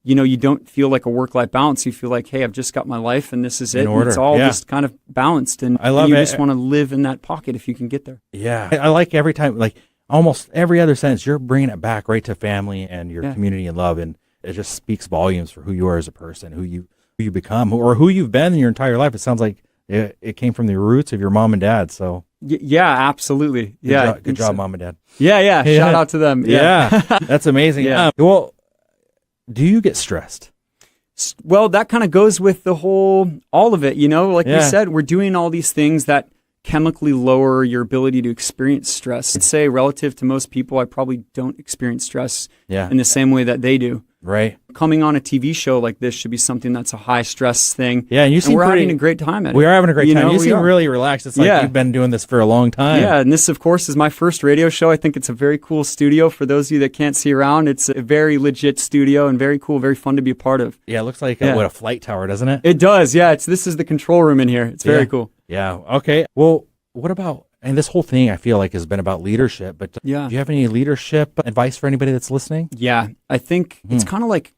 you don't feel like a work-life balance. You feel like, hey, I've just got my life and this is it. And it's all just kind of balanced. And I love you it. just want to live in that pocket if you can get there. Yeah. I like every time, like almost every other sentence, you're bringing it back right to family and your community and love. And it just speaks volumes for who you are as a person, who you become, or who you've been in your entire life. It sounds like it came from the roots of your mom and dad. So yeah, absolutely. Good job, mom and dad. Yeah. Shout out to them. Yeah. That's amazing. Well, do you get stressed? Well, that kind of goes with all of it, like we said, we're doing all these things that chemically lower your ability to experience stress. I'd say relative to most people, I probably don't experience stress in the same way that they do. Right. Coming on a TV show like this should be something that's a high stress thing. Yeah, and we're having a great time at it. We are having a great time. You seem really relaxed. It's like you've been doing this for a long time. Yeah, and this, of course, is my first radio show. I think it's a very cool studio. For those of you that can't see around, it's a very legit studio and very cool, very fun to be a part of. Yeah, it looks like a flight tower, doesn't it? It does, yeah. This is the control room in here. It's very cool. Yeah, okay. Well, what about, and this whole thing I feel like has been about leadership, but do you have any leadership advice for anybody that's listening? Yeah, I think it's kind of like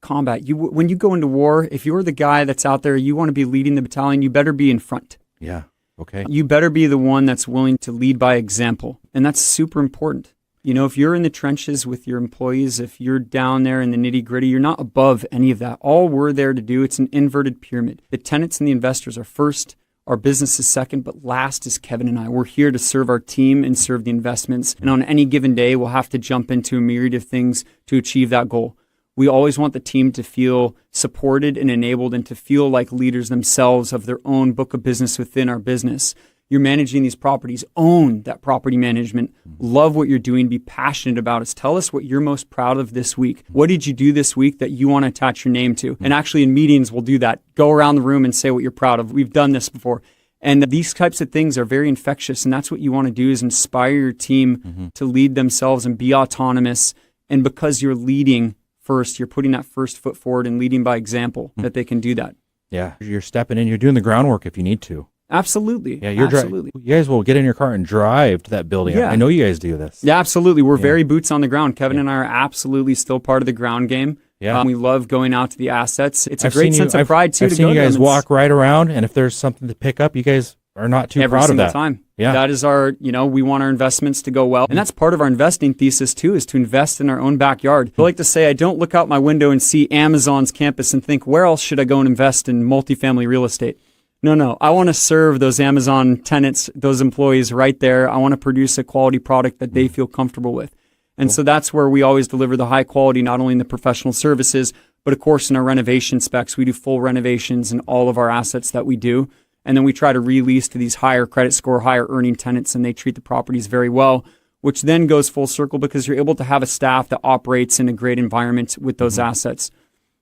combat. When you go into war, if you're the guy that's out there, you want to be leading the battalion, you better be in front. Yeah. Okay. You better be the one that's willing to lead by example. And that's super important. If you're in the trenches with your employees, if you're down there in the nitty gritty, you're not above any of that. All we're there to do, it's an inverted pyramid. The tenants and the investors are first, our business is second, but last is Kevin and I. We're here to serve our team and serve the investments. And on any given day, we'll have to jump into a myriad of things to achieve that goal. We always want the team to feel supported and enabled and to feel like leaders themselves of their own book of business within our business. You're managing these properties. Own that property management. Love what you're doing. Be passionate about it. Tell us what you're most proud of this week. What did you do this week that you want to attach your name to? And actually in meetings, we'll do that. Go around the room and say what you're proud of. We've done this before. And these types of things are very infectious. And that's what you want to do is inspire your team to lead themselves and be autonomous. And because you're leading first, you're putting that first foot forward and leading by example that they can do that. Yeah. You're stepping in. You're doing the groundwork if you need to. Absolutely. Yeah, absolutely. You guys will get in your car and drive to that building. Yeah. I know you guys do this. Yeah, absolutely. We're very boots on the ground. Kevin and I are absolutely still part of the ground game. Yeah. We love going out to the assets. It's a great sense of pride, too, I've seen you guys walk right around, and if there's something to pick up, you guys are not too proud of that. Every single time. Yeah. That is our, we want our investments to go well. And that's part of our investing thesis, too, is to invest in our own backyard. I like to say I don't look out my window and see Amazon's campus and think, where else should I go and invest in multifamily real estate? No. I want to serve those Amazon tenants, those employees right there. I want to produce a quality product that they feel comfortable with. And so that's where we always deliver the high quality, not only in the professional services, but of course in our renovation specs. We do full renovations in all of our assets that we do. And then we try to release to these higher credit score, higher earning tenants, and they treat the properties very well, which then goes full circle because you're able to have a staff that operates in a great environment with those assets.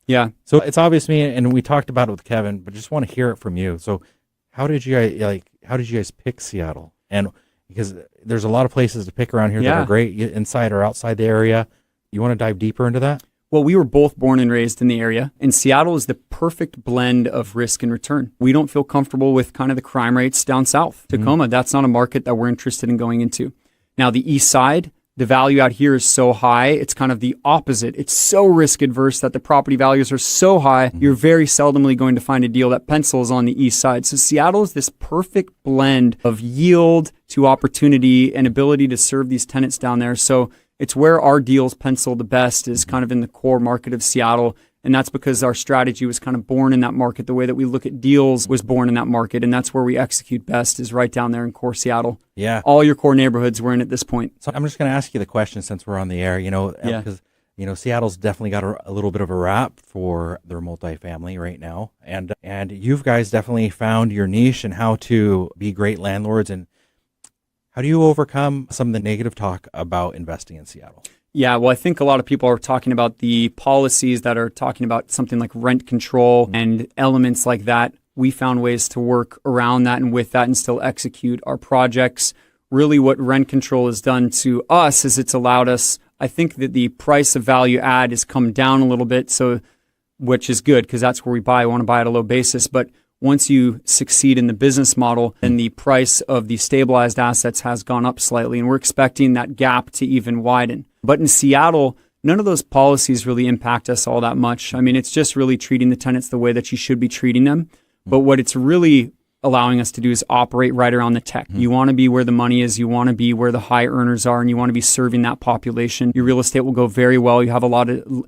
Yeah. So it's obvious to me, and we talked about it with Kevin, but just want to hear it from you. So how did you guys pick Seattle? And because there's a lot of places to pick around here that are great inside or outside the area. You want to dive deeper into that? Well, we were both born and raised in the area, and Seattle is the perfect blend of risk and return. We don't feel comfortable with kind of the crime rates down south. Tacoma, that's not a market that we're interested in going into. Now, the east side, the value out here is so high, it's kind of the opposite. It's so risk adverse that the property values are so high, you're very seldomly going to find a deal that pencils on the east side. So Seattle is this perfect blend of yield to opportunity and ability to serve these tenants down there. So it's where our deals pencil the best, is kind of in the core market of Seattle. And that's because our strategy was kind of born in that market. The way that we look at deals was born in that market. And that's where we execute best, is right down there in core Seattle. Yeah. All your core neighborhoods we're in at this point. So I'm just going to ask you the question since we're on the air, because, Seattle's definitely got a little bit of a rap for their multifamily right now. And you guys definitely found your niche and how to be great landlords. And how do you overcome some of the negative talk about investing in Seattle? Yeah, well, I think a lot of people are talking about the policies that are talking about something like rent control and elements like that. We found ways to work around that and with that and still execute our projects. Really what rent control has done to us is it's allowed us, I think that the price of value add has come down a little bit, so which is good because that's where we buy. We want to buy at a low basis. But once you succeed in the business model, then the price of the stabilized assets has gone up slightly, and we're expecting that gap to even widen. But in Seattle, none of those policies really impact us all that much. I mean, it's just really treating the tenants the way that you should be treating them. But what it's really allowing us to do is operate right around the tech. You want to be where the money is, you want to be where the high earners are, and you want to be serving that population. Your real estate will go very well. You have a lot of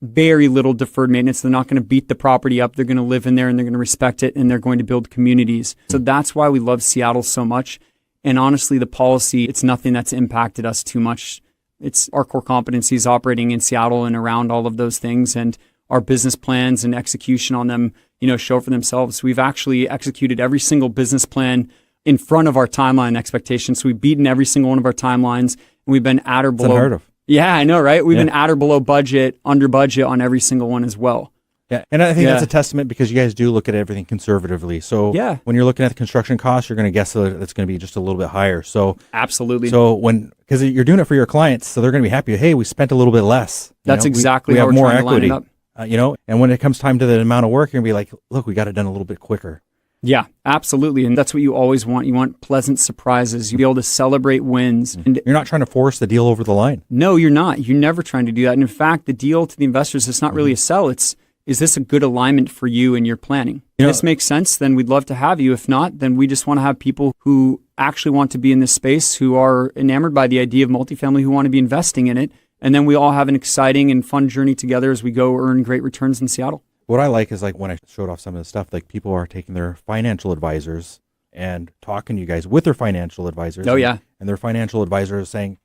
very little deferred maintenance. They're not going to beat the property up. They're going to live in there and they're going to respect it, and they're going to build communities. So that's why we love Seattle so much. And honestly, the policy, it's nothing that's impacted us too much. It's our core competencies operating in Seattle and around all of those things, and our business plans and execution on them, show for themselves. We've actually executed every single business plan in front of our timeline expectations. So we've beaten every single one of our timelines, and we've been at or below. It's unheard of. Yeah, I know, right? We've been at or below budget, under budget on every single one as well. Yeah, and I think that's a testament because you guys do look at everything conservatively. So when you're looking at the construction costs, you're going to guess that it's going to be just a little bit higher. So absolutely. So because you're doing it for your clients, so they're going to be happy. Hey, we spent a little bit less. That's exactly we how have we're more trying equity. to line it up. And when it comes time to the amount of work, you're going to be like, look, we got it done a little bit quicker. Yeah, absolutely. And that's what you always want. You want pleasant surprises. You be able to celebrate wins. And you're not trying to force the deal over the line. No, you're not. You're never trying to do that. And in fact, the deal to the investors, it's not really a sell. It's, is this a good alignment for you and your planning? If this makes sense, then we'd love to have you. If not, then we just want to have people who actually want to be in this space, who are enamored by the idea of multifamily, who want to be investing in it. And then we all have an exciting and fun journey together as we go earn great returns in Seattle. What I like is when I showed off some of the stuff, people are taking their financial advisors and talking to you guys with their financial advisors. Oh, yeah. And their financial advisors saying,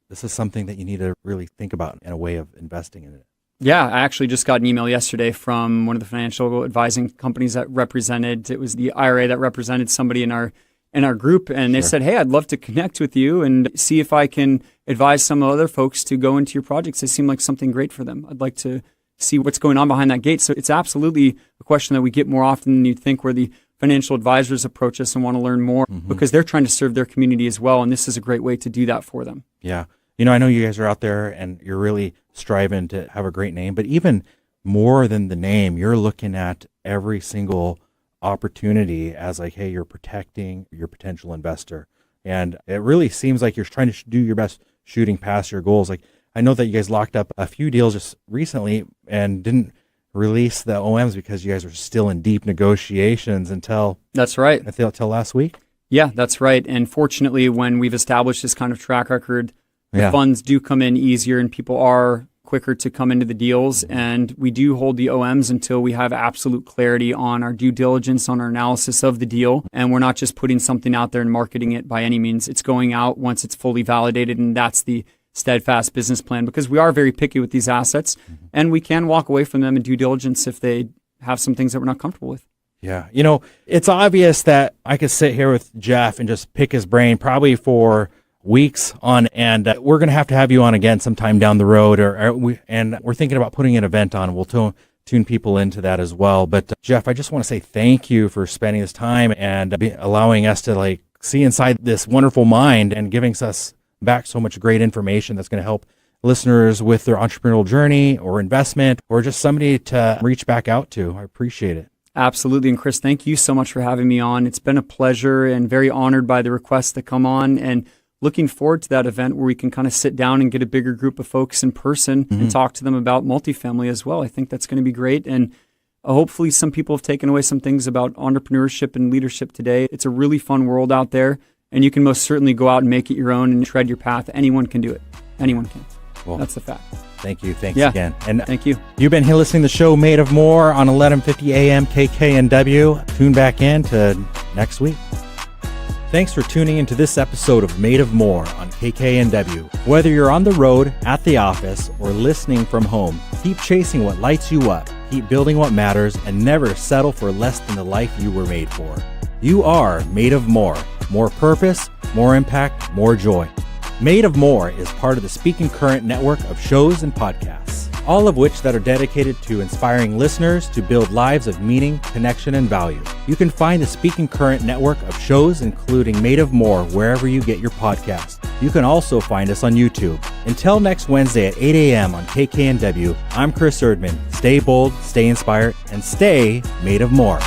this is something that you need to really think about in a way of investing in it. Yeah, I actually just got an email yesterday from one of the financial advising companies that represented, it was the IRA that represented somebody in our group, and they said, hey, I'd love to connect with you and see if I can advise some other folks to go into your projects. They seem like something great for them. I'd like to see what's going on behind that gate. So it's absolutely a question that we get more often than you'd think, where the financial advisors approach us and want to learn more because they're trying to serve their community as well. And this is a great way to do that for them. Yeah. I know you guys are out there and you're really striving to have a great name, but even more than the name, you're looking at every single opportunity as hey, you're protecting your potential investor. And it really seems like you're trying to do your best shooting past your goals. I know that you guys locked up a few deals just recently and didn't release the OMs because you guys are still in deep negotiations until... That's right. Until last week? Yeah, that's right. And fortunately, when we've established this kind of track record, the funds do come in easier and people are quicker to come into the deals. And we do hold the OMs until we have absolute clarity on our due diligence, on our analysis of the deal. And we're not just putting something out there and marketing it by any means. It's going out once it's fully validated, and that's the steadfast business plan, because we are very picky with these assets and we can walk away from them in due diligence if they have some things that we're not comfortable with. Yeah. It's obvious that I could sit here with Jeff and just pick his brain probably for weeks on, and we're going to have you on again sometime down the road, and we're thinking about putting an event on. We'll tune people into that as well. But Jeff, I just want to say thank you for spending this time and allowing us to see inside this wonderful mind and giving us back so much great information that's going to help listeners with their entrepreneurial journey or investment, or just somebody to reach back out to. I appreciate it. Absolutely. And Chris, thank you so much for having me on. It's been a pleasure and very honored by the requests that come on, and looking forward to that event where we can kind of sit down and get a bigger group of folks in person and talk to them about multifamily as well. I think that's going to be great. And hopefully some people have taken away some things about entrepreneurship and leadership today. It's a really fun world out there, and you can most certainly go out and make it your own and tread your path. Anyone can do it. Anyone can. Well, that's the fact. Thank you. Thanks again. And thank you. You've been here listening to the show Made of More on 1150 AM KKNW. Tune back in to next week. Thanks for tuning into this episode of Made of More on KKNW. Whether you're on the road, at the office, or listening from home, keep chasing what lights you up, keep building what matters, and never settle for less than the life you were made for. You are made of more. More purpose, more impact, more joy. Made of More is part of the Speaking Current network of shows and podcasts, all of which that are dedicated to inspiring listeners to build lives of meaning, connection, and value. You can find the Speaking Current network of shows, including Made of More, wherever you get your podcast. You can also find us on YouTube. Until next Wednesday at 8 a.m. on KKNW, I'm Chris Erdmann. Stay bold, stay inspired, and stay made of more.